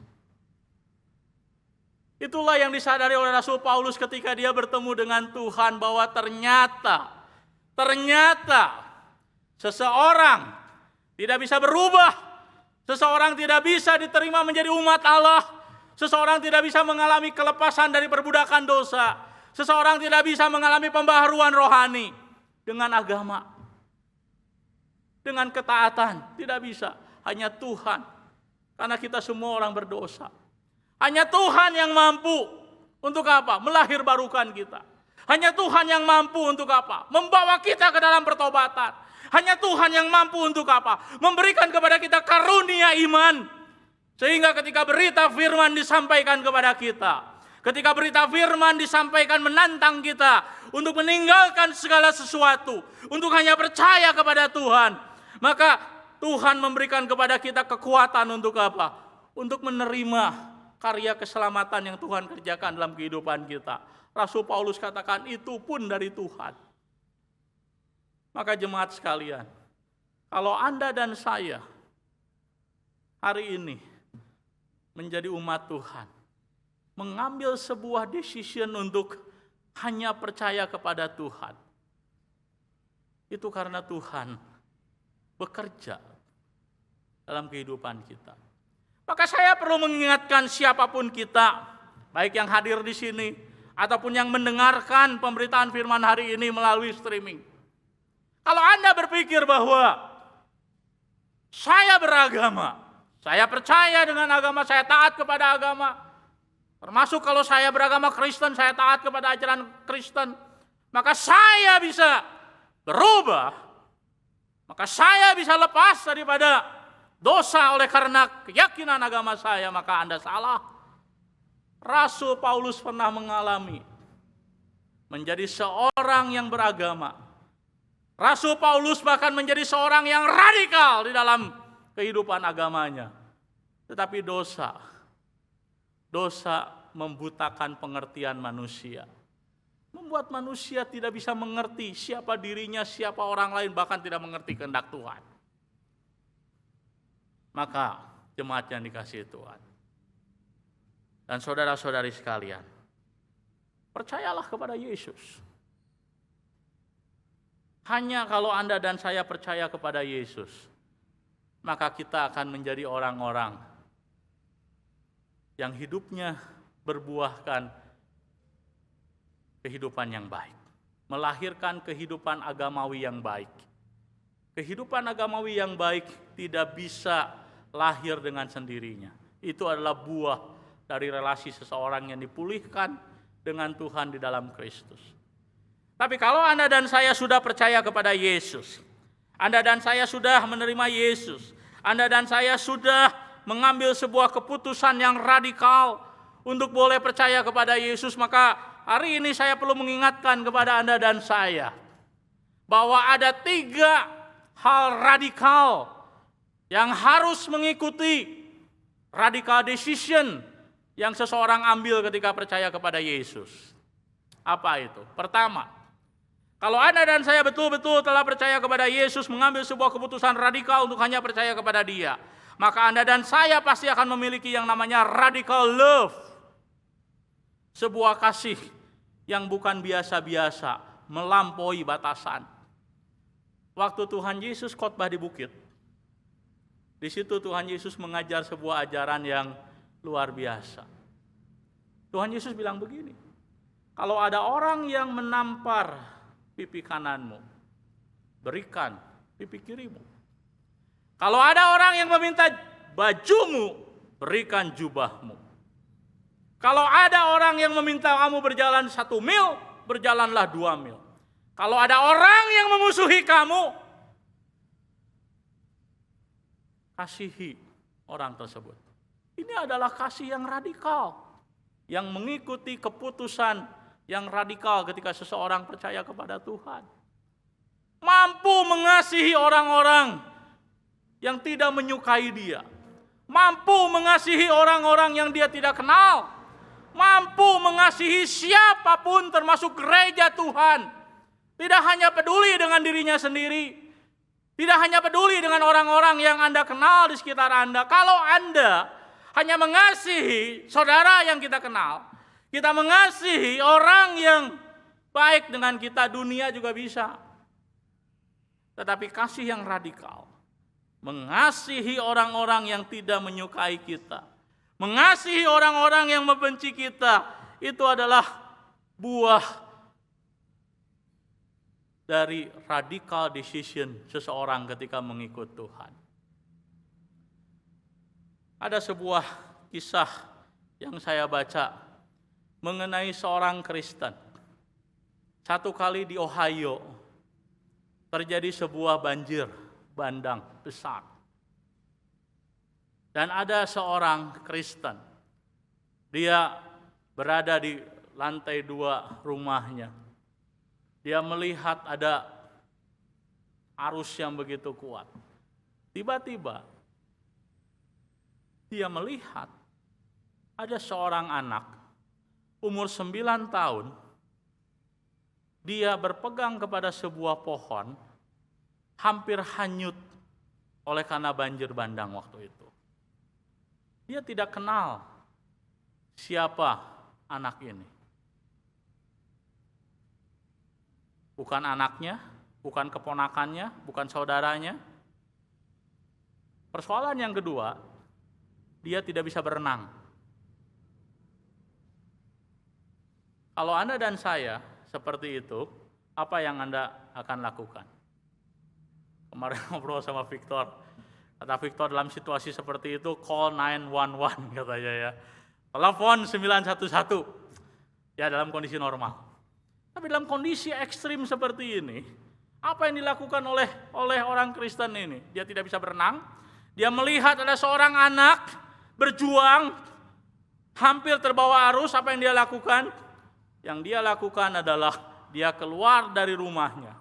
Itulah yang disadari oleh Rasul Paulus ketika dia bertemu dengan Tuhan, bahwa ternyata seseorang tidak bisa berubah, seseorang tidak bisa diterima menjadi umat Allah, seseorang tidak bisa mengalami kelepasan dari perbudakan dosa, seseorang tidak bisa mengalami pembaharuan rohani dengan agama, dengan ketaatan. Tidak bisa. Hanya Tuhan. Karena kita semua orang berdosa. Hanya Tuhan yang mampu untuk apa? Melahir barukan kita. Hanya Tuhan yang mampu untuk apa? Membawa kita ke dalam pertobatan. Hanya Tuhan yang mampu untuk apa? Memberikan kepada kita karunia iman. Sehingga ketika berita firman disampaikan kepada kita, ketika berita firman disampaikan menantang kita untuk meninggalkan segala sesuatu, untuk hanya percaya kepada Tuhan, maka Tuhan memberikan kepada kita kekuatan untuk apa? Untuk menerima karya keselamatan yang Tuhan kerjakan dalam kehidupan kita. Rasul Paulus katakan itu pun dari Tuhan. Maka jemaat sekalian, kalau Anda dan saya hari ini menjadi umat Tuhan, mengambil sebuah decision untuk hanya percaya kepada Tuhan, itu karena Tuhan bekerja dalam kehidupan kita. Maka saya perlu mengingatkan siapapun kita, baik yang hadir di sini ataupun yang mendengarkan pemberitaan firman hari ini melalui streaming. Kalau Anda berpikir bahwa saya beragama, saya percaya dengan agama, saya taat kepada agama, termasuk kalau saya beragama Kristen, saya taat kepada ajaran Kristen, maka saya bisa berubah, maka saya bisa lepas daripada dosa oleh karena keyakinan agama saya, maka Anda salah. Rasul Paulus pernah mengalami menjadi seorang yang beragama. Rasul Paulus bahkan menjadi seorang yang radikal di dalam kehidupan agamanya. Tetapi dosa membutakan pengertian manusia. Membuat manusia tidak bisa mengerti siapa dirinya, siapa orang lain, bahkan tidak mengerti kehendak Tuhan. Maka jemaat yang dikasihi Tuhan dan saudara-saudari sekalian, percayalah kepada Yesus. Hanya kalau Anda dan saya percaya kepada Yesus, maka kita akan menjadi orang-orang yang hidupnya berbuahkan kehidupan yang baik, melahirkan kehidupan agamawi yang baik. Kehidupan agamawi yang baik tidak bisa lahir dengan sendirinya. Itu adalah buah dari relasi seseorang yang dipulihkan dengan Tuhan di dalam Kristus. Tapi kalau Anda dan saya sudah percaya kepada Yesus, Anda dan saya sudah menerima Yesus, Anda dan saya sudah mengambil sebuah keputusan yang radikal untuk boleh percaya kepada Yesus, maka hari ini saya perlu mengingatkan kepada Anda dan saya bahwa ada 3 hal radikal yang harus mengikuti radical decision yang seseorang ambil ketika percaya kepada Yesus. Apa itu? Pertama, kalau Anda dan saya betul-betul telah percaya kepada Yesus, mengambil sebuah keputusan radikal untuk hanya percaya kepada Dia, maka Anda dan saya pasti akan memiliki yang namanya radical love. Sebuah kasih yang bukan biasa-biasa, melampaui batasan. waktu Tuhan Yesus khotbah di bukit, di situ Tuhan Yesus mengajar sebuah ajaran yang luar biasa. Tuhan Yesus bilang begini, kalau ada orang yang menampar pipi kananmu, berikan pipi kirimu. Kalau ada orang yang meminta bajumu, berikan jubahmu. Kalau ada orang yang meminta kamu berjalan 1 mil, berjalanlah 2 mil. Kalau ada orang yang memusuhi kamu, kasihi orang tersebut. Ini adalah kasih yang radikal, yang mengikuti keputusan yang radikal ketika seseorang percaya kepada Tuhan. Mampu mengasihi orang-orang yang tidak menyukai dia. Mampu mengasihi orang-orang yang dia tidak kenal. Mampu mengasihi siapapun termasuk gereja Tuhan. Tidak hanya peduli dengan dirinya sendiri. Tidak hanya peduli dengan orang-orang yang Anda kenal di sekitar Anda. Kalau Anda hanya mengasihi saudara yang kita kenal, kita mengasihi orang yang baik dengan kita, dunia juga bisa. Tetapi kasih yang radikal, mengasihi orang-orang yang tidak menyukai kita, mengasihi orang-orang yang membenci kita, itu adalah buah dari radical decision seseorang ketika mengikut Tuhan. Ada sebuah kisah yang saya baca mengenai seorang Kristen. Satu kali di Ohio terjadi sebuah banjir bandang besar. Dan ada seorang Kristen, dia berada di lantai 2 rumahnya. Dia melihat ada arus yang begitu kuat. Tiba-tiba dia melihat ada seorang anak umur 9 tahun. Dia berpegang kepada sebuah pohon, hampir hanyut oleh karena banjir bandang waktu itu. Dia tidak kenal siapa anak ini. Bukan anaknya, bukan keponakannya, bukan saudaranya. Persoalan yang kedua, dia tidak bisa berenang. Kalau Anda dan saya seperti itu, apa yang Anda akan lakukan? Kemarin ngobrol sama Victor, kata Victor dalam situasi seperti itu call 911 katanya ya. Telepon 911 ya dalam kondisi normal. Tapi dalam kondisi ekstrim seperti ini, apa yang dilakukan oleh orang Kristen ini? Dia tidak bisa berenang, dia melihat ada seorang anak berjuang hampir terbawa arus, apa yang dia lakukan? Yang dia lakukan adalah dia keluar dari rumahnya.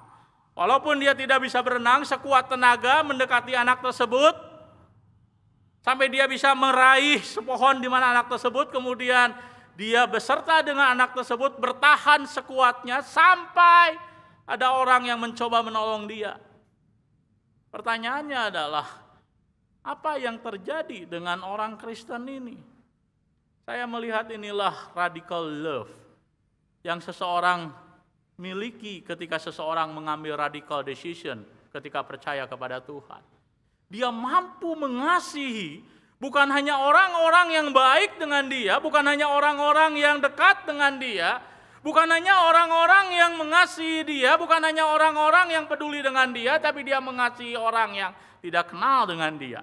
Walaupun dia tidak bisa berenang, sekuat tenaga mendekati anak tersebut, sampai dia bisa meraih sepohon di mana anak tersebut, kemudian dia beserta dengan anak tersebut bertahan sekuatnya sampai ada orang yang mencoba menolong dia. Pertanyaannya adalah, apa yang terjadi dengan orang Kristen ini? Saya melihat inilah radical love yang seseorang miliki ketika seseorang mengambil radical decision ketika percaya kepada Tuhan. Dia mampu mengasihi bukan hanya orang-orang yang baik dengan dia, bukan hanya orang-orang yang dekat dengan dia, bukan hanya orang-orang yang mengasihi dia, bukan hanya orang-orang yang peduli dengan dia, tapi dia mengasihi orang yang tidak kenal dengan dia.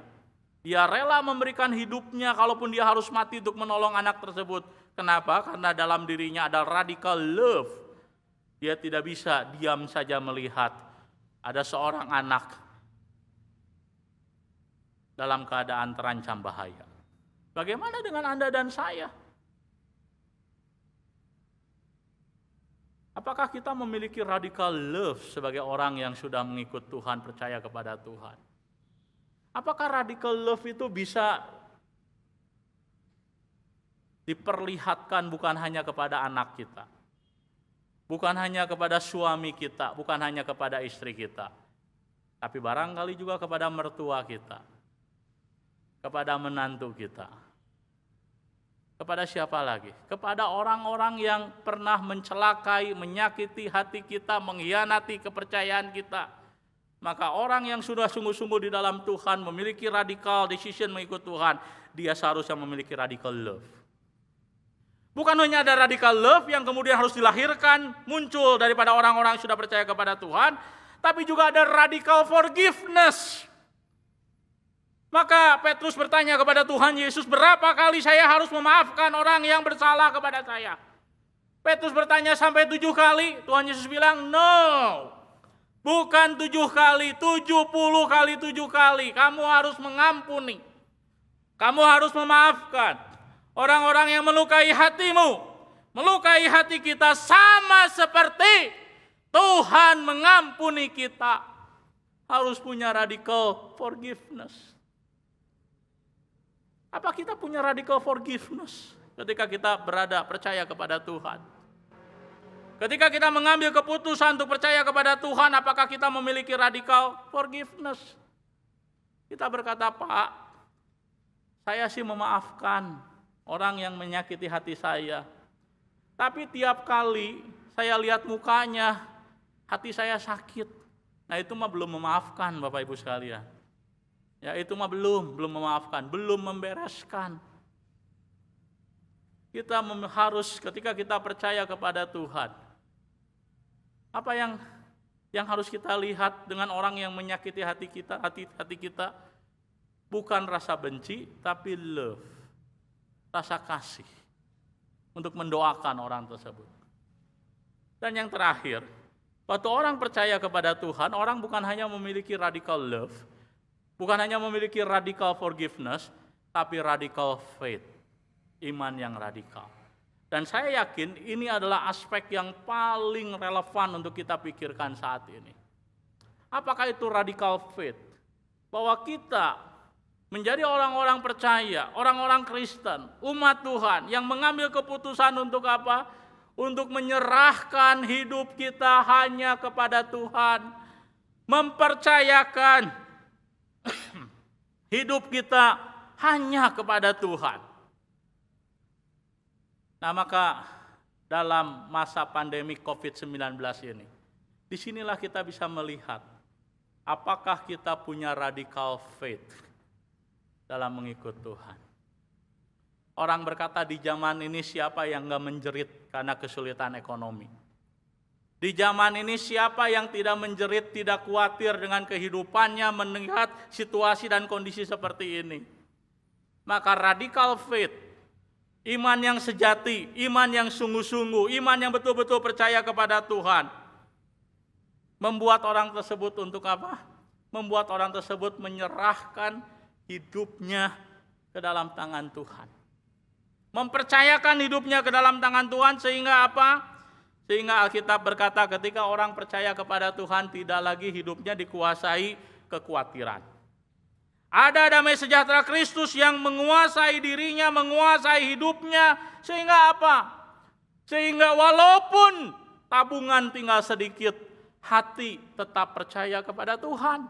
Dia rela memberikan hidupnya kalaupun dia harus mati untuk menolong anak tersebut. Kenapa? Karena dalam dirinya ada radical love. Dia tidak bisa diam saja melihat ada seorang anak dalam keadaan terancam bahaya. Bagaimana dengan Anda dan saya? Apakah kita memiliki radical love sebagai orang yang sudah mengikut Tuhan, percaya kepada Tuhan? Apakah radical love itu bisa diperlihatkan bukan hanya kepada anak kita, bukan hanya kepada suami kita, bukan hanya kepada istri kita, tapi barangkali juga kepada mertua kita, kepada menantu kita, kepada siapa lagi? Kepada orang-orang yang pernah mencelakai, menyakiti hati kita, mengkhianati kepercayaan kita, Maka orang yang sudah sungguh-sungguh di dalam Tuhan, memiliki radical decision mengikut Tuhan, dia seharusnya memiliki radical love. Bukan hanya ada radical love yang kemudian harus dilahirkan, muncul daripada orang-orang yang sudah percaya kepada Tuhan, tapi juga ada radical forgiveness. Maka Petrus bertanya kepada Tuhan Yesus, berapa kali saya harus memaafkan orang yang bersalah kepada saya? Petrus bertanya sampai 7 kali, Tuhan Yesus bilang, no. Bukan 7 kali, 70 kali 7 kali. Kamu harus mengampuni. Kamu harus memaafkan orang-orang yang melukai hatimu. Melukai hati kita sama seperti Tuhan mengampuni kita. Harus punya radical forgiveness. Apa kita punya radical forgiveness ketika kita berada percaya kepada Tuhan? Ketika kita mengambil keputusan untuk percaya kepada Tuhan, apakah kita memiliki radical forgiveness? Kita berkata, Pak, saya sih memaafkan orang yang menyakiti hati saya. Tapi tiap kali saya lihat mukanya, hati saya sakit. Nah itu mah belum memaafkan Bapak Ibu sekalian. Ya itu mah belum memaafkan, belum membereskan. Kita harus ketika kita percaya kepada Tuhan, apa yang harus kita lihat dengan orang yang menyakiti hati kita, bukan rasa benci, tapi love, rasa kasih untuk mendoakan orang tersebut. Dan yang terakhir, waktu orang percaya kepada Tuhan, orang bukan hanya memiliki radical love, bukan hanya memiliki radical forgiveness, tapi radical faith, iman yang radikal. Dan saya yakin ini adalah aspek yang paling relevan untuk kita pikirkan saat ini. Apakah itu radical faith? Bahwa kita menjadi orang-orang percaya, orang-orang Kristen, umat Tuhan yang mengambil keputusan untuk apa? Untuk menyerahkan hidup kita hanya kepada Tuhan. Mempercayakan hidup kita hanya kepada Tuhan. Nah maka dalam masa pandemi COVID-19 ini, disinilah kita bisa melihat apakah kita punya radical faith dalam mengikut Tuhan. Orang berkata di zaman ini siapa yang gak menjerit karena kesulitan ekonomi. Di zaman ini siapa yang tidak menjerit, tidak khawatir dengan kehidupannya melihat situasi dan kondisi seperti ini. Maka radical faith, iman yang sejati, iman yang sungguh-sungguh, iman yang betul-betul percaya kepada Tuhan, membuat orang tersebut untuk apa? Membuat orang tersebut menyerahkan hidupnya ke dalam tangan Tuhan. Mempercayakan hidupnya ke dalam tangan Tuhan sehingga apa? Sehingga Alkitab berkata ketika orang percaya kepada Tuhan tidak lagi hidupnya dikuasai kekhawatiran. Ada damai sejahtera Kristus yang menguasai dirinya, menguasai hidupnya. Sehingga apa? Sehingga walaupun tabungan tinggal sedikit, hati tetap percaya kepada Tuhan.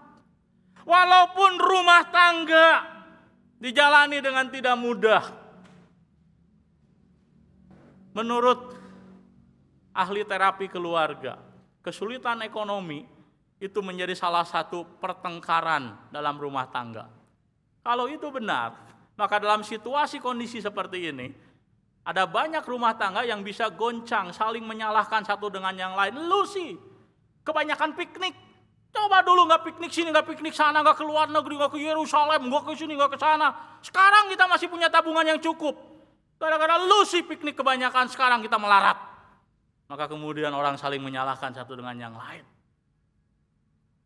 Walaupun rumah tangga dijalani dengan tidak mudah. Menurut ahli terapi keluarga, kesulitan ekonomi itu menjadi salah satu pertengkaran dalam rumah tangga. Kalau itu benar, maka dalam situasi kondisi seperti ini, ada banyak rumah tangga yang bisa goncang, saling menyalahkan satu dengan yang lain. Lu sih, kebanyakan piknik. Coba dulu gak piknik sini, gak piknik sana, gak ke luar negeri, gak ke Yerusalem, gak ke sini, gak ke sana. Sekarang kita masih punya tabungan yang cukup. Gara-gara lu sih piknik kebanyakan, sekarang kita melarat. Maka kemudian orang saling menyalahkan satu dengan yang lain.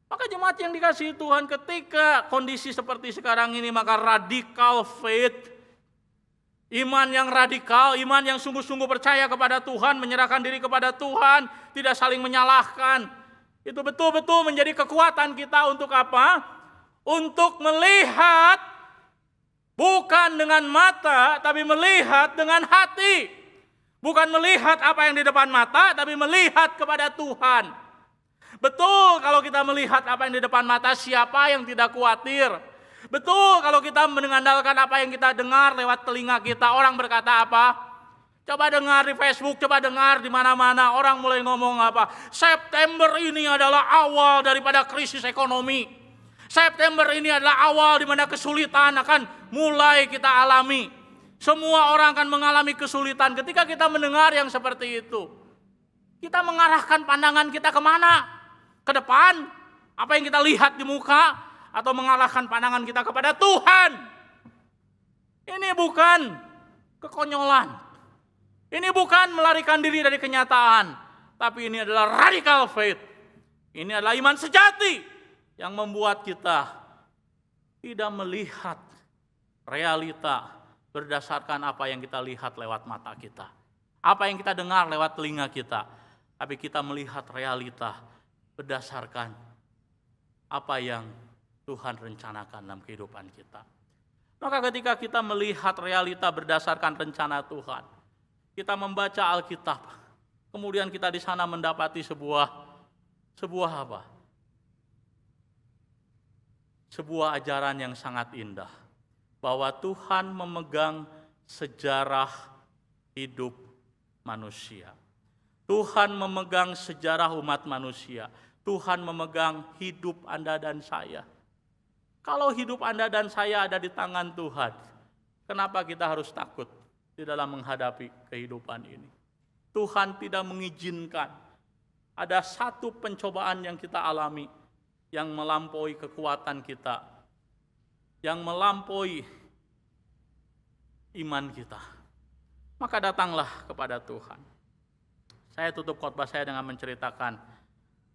Maka jemaat yang dikasihi Tuhan, ketika kondisi seperti sekarang ini, maka radical faith, iman yang radikal, iman yang sungguh-sungguh percaya kepada Tuhan, menyerahkan diri kepada Tuhan, tidak saling menyalahkan, itu betul-betul menjadi kekuatan kita untuk apa? Untuk melihat bukan dengan mata, tapi melihat dengan hati. Bukan melihat apa yang di depan mata, tapi melihat kepada Tuhan. Betul kalau kita melihat apa yang di depan mata, siapa yang tidak khawatir. Betul kalau kita mengandalkan apa yang kita dengar lewat telinga kita. Orang berkata apa? Coba dengar di Facebook, coba dengar di mana-mana orang mulai ngomong apa? September ini adalah awal daripada krisis ekonomi. September ini adalah awal di mana kesulitan akan mulai kita alami. Semua orang akan mengalami kesulitan. Ketika kita mendengar yang seperti itu, kita mengarahkan pandangan kita kemana? Ke depan? Apa yang kita lihat di muka? Atau mengarahkan pandangan kita kepada Tuhan? Ini bukan kekonyolan. Ini bukan melarikan diri dari kenyataan, tapi ini adalah radical faith. Ini adalah iman sejati yang membuat kita tidak melihat realita berdasarkan apa yang kita lihat lewat mata kita, apa yang kita dengar lewat telinga kita, tapi kita melihat realita berdasarkan apa yang Tuhan rencanakan dalam kehidupan kita. Maka ketika kita melihat realita berdasarkan rencana Tuhan, kita membaca Alkitab, kemudian kita di sana mendapati sebuah apa? Sebuah ajaran yang sangat indah, bahwa Tuhan memegang sejarah hidup manusia. Tuhan memegang sejarah umat manusia. Tuhan memegang hidup Anda dan saya. Kalau hidup Anda dan saya ada di tangan Tuhan, kenapa kita harus takut di dalam menghadapi kehidupan ini? Tuhan tidak mengizinkan ada satu pencobaan yang kita alami yang melampaui kekuatan kita, yang melampaui iman kita. Maka datanglah kepada Tuhan. Saya tutup khotbah saya dengan menceritakan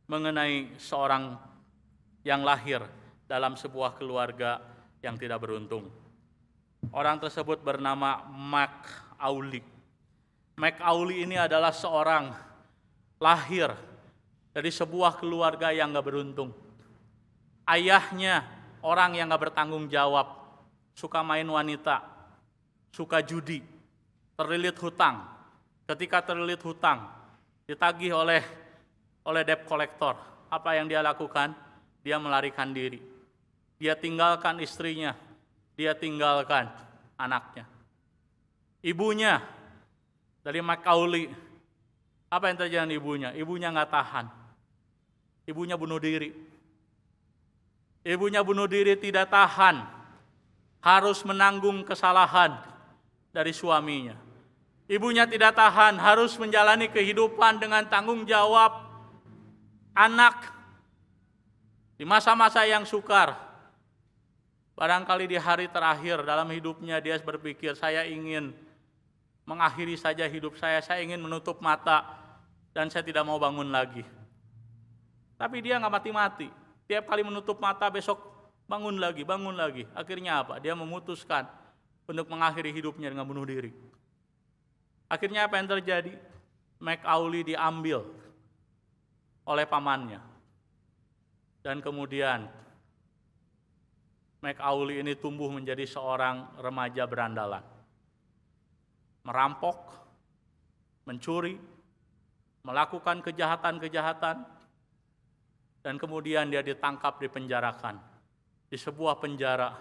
mengenai seorang yang lahir dalam sebuah keluarga yang tidak beruntung. Orang tersebut bernama McAuley. McAuley ini adalah seorang lahir dari sebuah keluarga yang gak beruntung. Ayahnya orang yang gak bertanggung jawab, suka main wanita, suka judi, terlilit hutang. Ketika terlilit hutang, ditagih oleh debt collector. Apa yang dia lakukan? Dia melarikan diri. Dia tinggalkan istrinya, dia tinggalkan anaknya. Ibunya dari McAuley, apa yang terjadi dengan ibunya? Ibunya nggak tahan. Ibunya bunuh diri. Ibunya bunuh diri, tidak tahan. Harus menanggung kesalahan dari suaminya. Ibunya tidak tahan, harus menjalani kehidupan dengan tanggung jawab anak di masa-masa yang sukar. Barangkali di hari terakhir dalam hidupnya dia berpikir, saya ingin mengakhiri saja hidup saya ingin menutup mata dan saya tidak mau bangun lagi. Tapi dia nggak mati-mati. Tiap kali menutup mata besok bangun lagi. Akhirnya apa? Dia memutuskan untuk mengakhiri hidupnya dengan bunuh diri. Akhirnya apa yang terjadi? McAuley diambil oleh pamannya. Dan kemudian McAuley ini tumbuh menjadi seorang remaja berandalan. Merampok, mencuri, melakukan kejahatan-kejahatan, dan kemudian dia ditangkap, dipenjarakan di sebuah penjara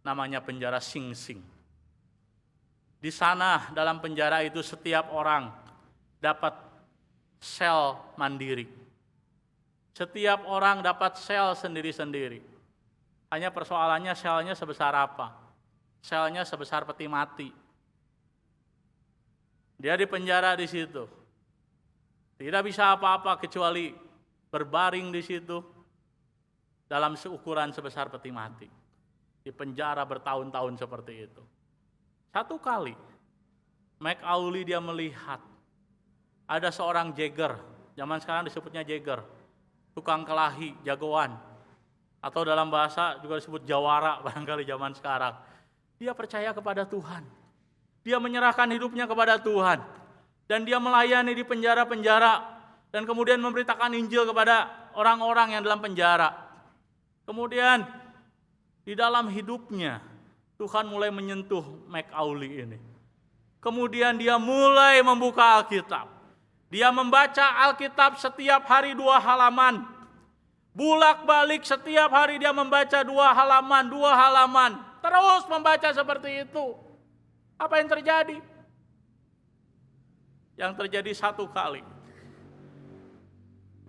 namanya penjara Sing Sing. Di sana dalam penjara itu setiap orang dapat sel mandiri. Setiap orang dapat sel sendiri-sendiri. Hanya persoalannya selnya sebesar apa? Selnya sebesar peti mati. Dia dipenjara di situ. Tidak bisa apa-apa kecuali berbaring di situ dalam seukuran sebesar peti mati. Di penjara bertahun-tahun seperti itu. Satu kali McAuley dia melihat ada seorang jagger, zaman sekarang disebutnya jagger, tukang kelahi, jagoan, atau dalam bahasa juga disebut jawara barangkali zaman sekarang. Dia percaya kepada Tuhan. Dia menyerahkan hidupnya kepada Tuhan. Dan dia melayani di penjara-penjara. Dan kemudian memberitakan Injil kepada orang-orang yang dalam penjara. Kemudian di dalam hidupnya Tuhan mulai menyentuh McAuley ini. Kemudian dia mulai membuka Alkitab. Dia membaca Alkitab setiap hari 2 halaman. Bulak-balik setiap hari dia membaca 2 halaman. Terus membaca seperti itu. Apa yang terjadi? Yang terjadi satu kali,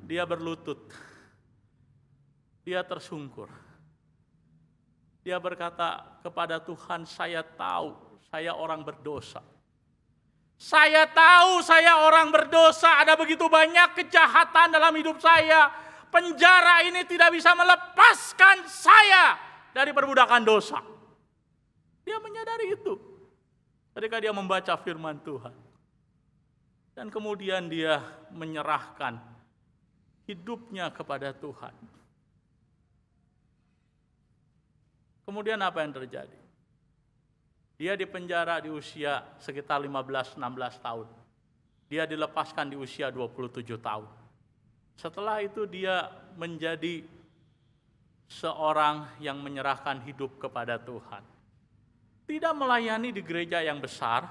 dia berlutut, dia tersungkur. Dia berkata kepada Tuhan, saya tahu saya orang berdosa. Saya tahu saya orang berdosa, ada begitu banyak kejahatan dalam hidup saya. Penjara ini tidak bisa melepaskan saya dari perbudakan dosa. Dia menyadari itu ketika dia membaca firman Tuhan. Dan kemudian dia menyerahkan hidupnya kepada Tuhan. Kemudian apa yang terjadi? Dia dipenjara di usia sekitar 15-16 tahun. Dia dilepaskan di usia 27 tahun. Setelah itu dia menjadi seorang yang menyerahkan hidup kepada Tuhan. Tidak melayani di gereja yang besar,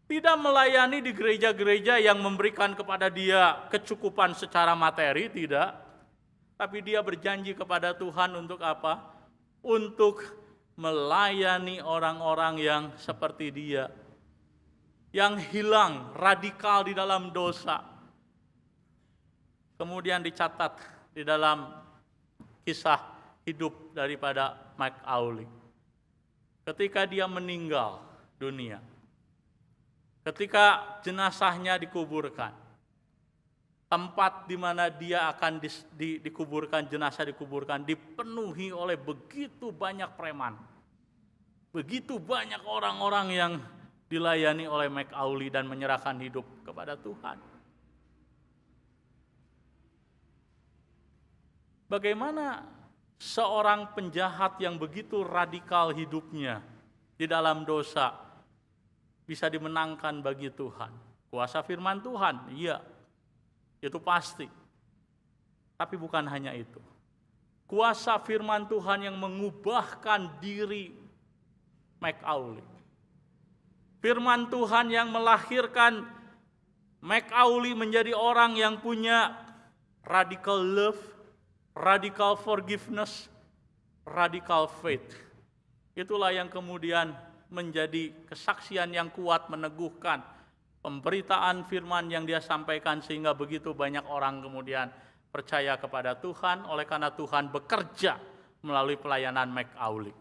tidak melayani di gereja-gereja yang memberikan kepada dia kecukupan secara materi, tidak. Tapi dia berjanji kepada Tuhan untuk apa? Untuk melayani orang-orang yang seperti dia, yang hilang radikal di dalam dosa. Kemudian dicatat di dalam kisah hidup daripada McAuley. Ketika dia meninggal dunia, ketika jenazahnya dikuburkan, tempat di mana dia akan dikuburkan, jenazah dikuburkan, dipenuhi oleh begitu banyak preman. Begitu banyak orang-orang yang dilayani oleh McAuley dan menyerahkan hidup kepada Tuhan. Bagaimana seorang penjahat yang begitu radikal hidupnya di dalam dosa bisa dimenangkan bagi Tuhan? Kuasa firman Tuhan, iya. Itu pasti. Tapi bukan hanya itu. Kuasa firman Tuhan yang mengubahkan diri McAuley. Firman Tuhan yang melahirkan McAuley menjadi orang yang punya radical love, radical forgiveness, radical faith. Itulah yang kemudian menjadi kesaksian yang kuat meneguhkan pemberitaan firman yang dia sampaikan sehingga begitu banyak orang kemudian percaya kepada Tuhan oleh karena Tuhan bekerja melalui pelayanan McAuley.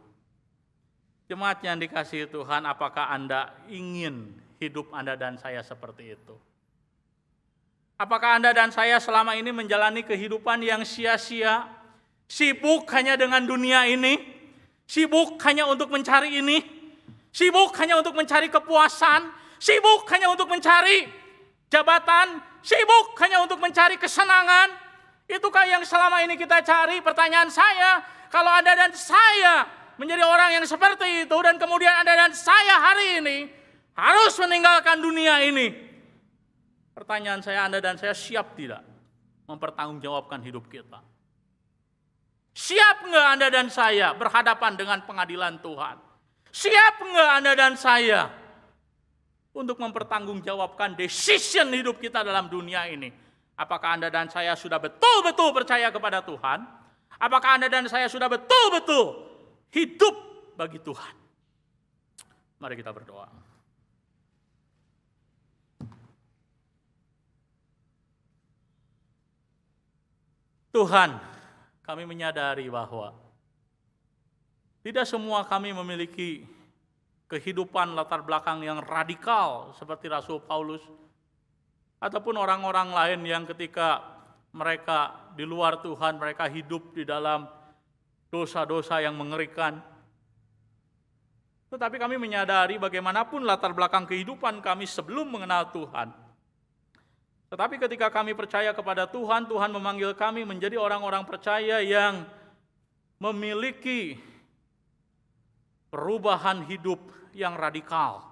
Jemaat yang dikasihi Tuhan, apakah Anda ingin hidup Anda dan saya seperti itu? Apakah Anda dan saya selama ini menjalani kehidupan yang sia-sia, sibuk hanya dengan dunia ini, sibuk hanya untuk mencari ini, sibuk hanya untuk mencari kepuasan, sibuk hanya untuk mencari jabatan, sibuk hanya untuk mencari kesenangan? Itukah yang selama ini kita cari? Pertanyaan saya, kalau Anda dan saya menjadi orang yang seperti itu, dan kemudian Anda dan saya hari ini harus meninggalkan dunia ini, pertanyaan saya, Anda dan saya siap tidak mempertanggungjawabkan hidup kita? Siap enggak Anda dan saya berhadapan dengan pengadilan Tuhan? Siap enggak Anda dan saya untuk mempertanggungjawabkan decision hidup kita dalam dunia ini? Apakah Anda dan saya sudah betul-betul percaya kepada Tuhan? Apakah Anda dan saya sudah betul-betul hidup bagi Tuhan? Mari kita berdoa. Tuhan, kami menyadari bahwa tidak semua kami memiliki kehidupan latar belakang yang radikal seperti Rasul Paulus ataupun orang-orang lain yang ketika mereka di luar Tuhan, mereka hidup di dalam dosa-dosa yang mengerikan. Tetapi kami menyadari bagaimanapun latar belakang kehidupan kami sebelum mengenal Tuhan, tetapi ketika kami percaya kepada Tuhan, Tuhan memanggil kami menjadi orang-orang percaya yang memiliki perubahan hidup yang radikal.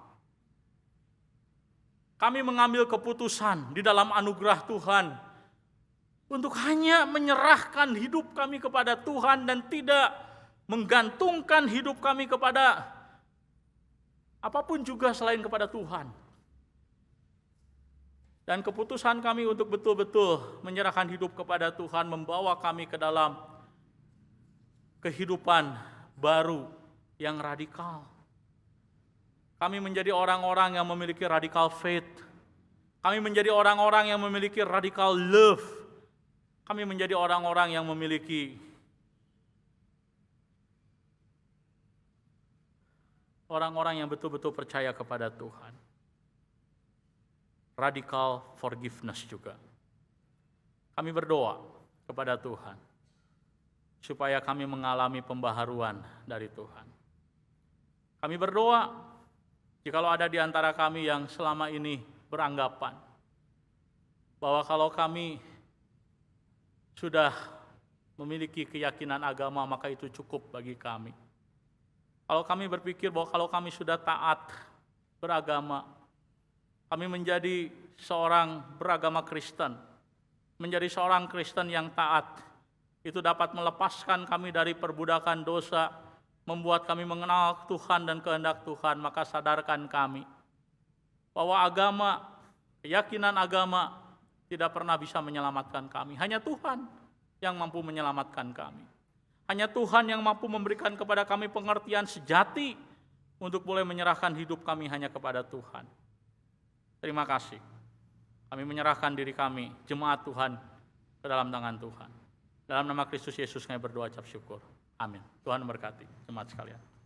Kami mengambil keputusan di dalam anugerah Tuhan untuk hanya menyerahkan hidup kami kepada Tuhan dan tidak menggantungkan hidup kami kepada apapun juga selain kepada Tuhan. Dan keputusan kami untuk betul-betul menyerahkan hidup kepada Tuhan membawa kami ke dalam kehidupan baru yang radikal. Kami menjadi orang-orang yang memiliki radical faith. Kami menjadi orang-orang yang memiliki radical love. Kami menjadi orang-orang yang memiliki orang-orang yang betul-betul percaya kepada Tuhan. Radical forgiveness juga. Kami berdoa kepada Tuhan supaya kami mengalami pembaharuan dari Tuhan. Kami berdoa jikalau ada di antara kami yang selama ini beranggapan bahwa kalau kami sudah memiliki keyakinan agama maka itu cukup bagi kami. Kalau kami berpikir bahwa kalau kami sudah taat beragama, kami menjadi seorang beragama Kristen, menjadi seorang Kristen yang taat, itu dapat melepaskan kami dari perbudakan dosa, membuat kami mengenal Tuhan dan kehendak Tuhan, maka sadarkan kami bahwa agama, keyakinan agama tidak pernah bisa menyelamatkan kami. Hanya Tuhan yang mampu menyelamatkan kami. Hanya Tuhan yang mampu memberikan kepada kami pengertian sejati untuk boleh menyerahkan hidup kami hanya kepada Tuhan. Terima kasih. Kami menyerahkan diri kami, jemaat Tuhan, ke dalam tangan Tuhan. Dalam nama Kristus Yesus kami berdoa ucap syukur. Amin. Tuhan memberkati jemaat sekalian.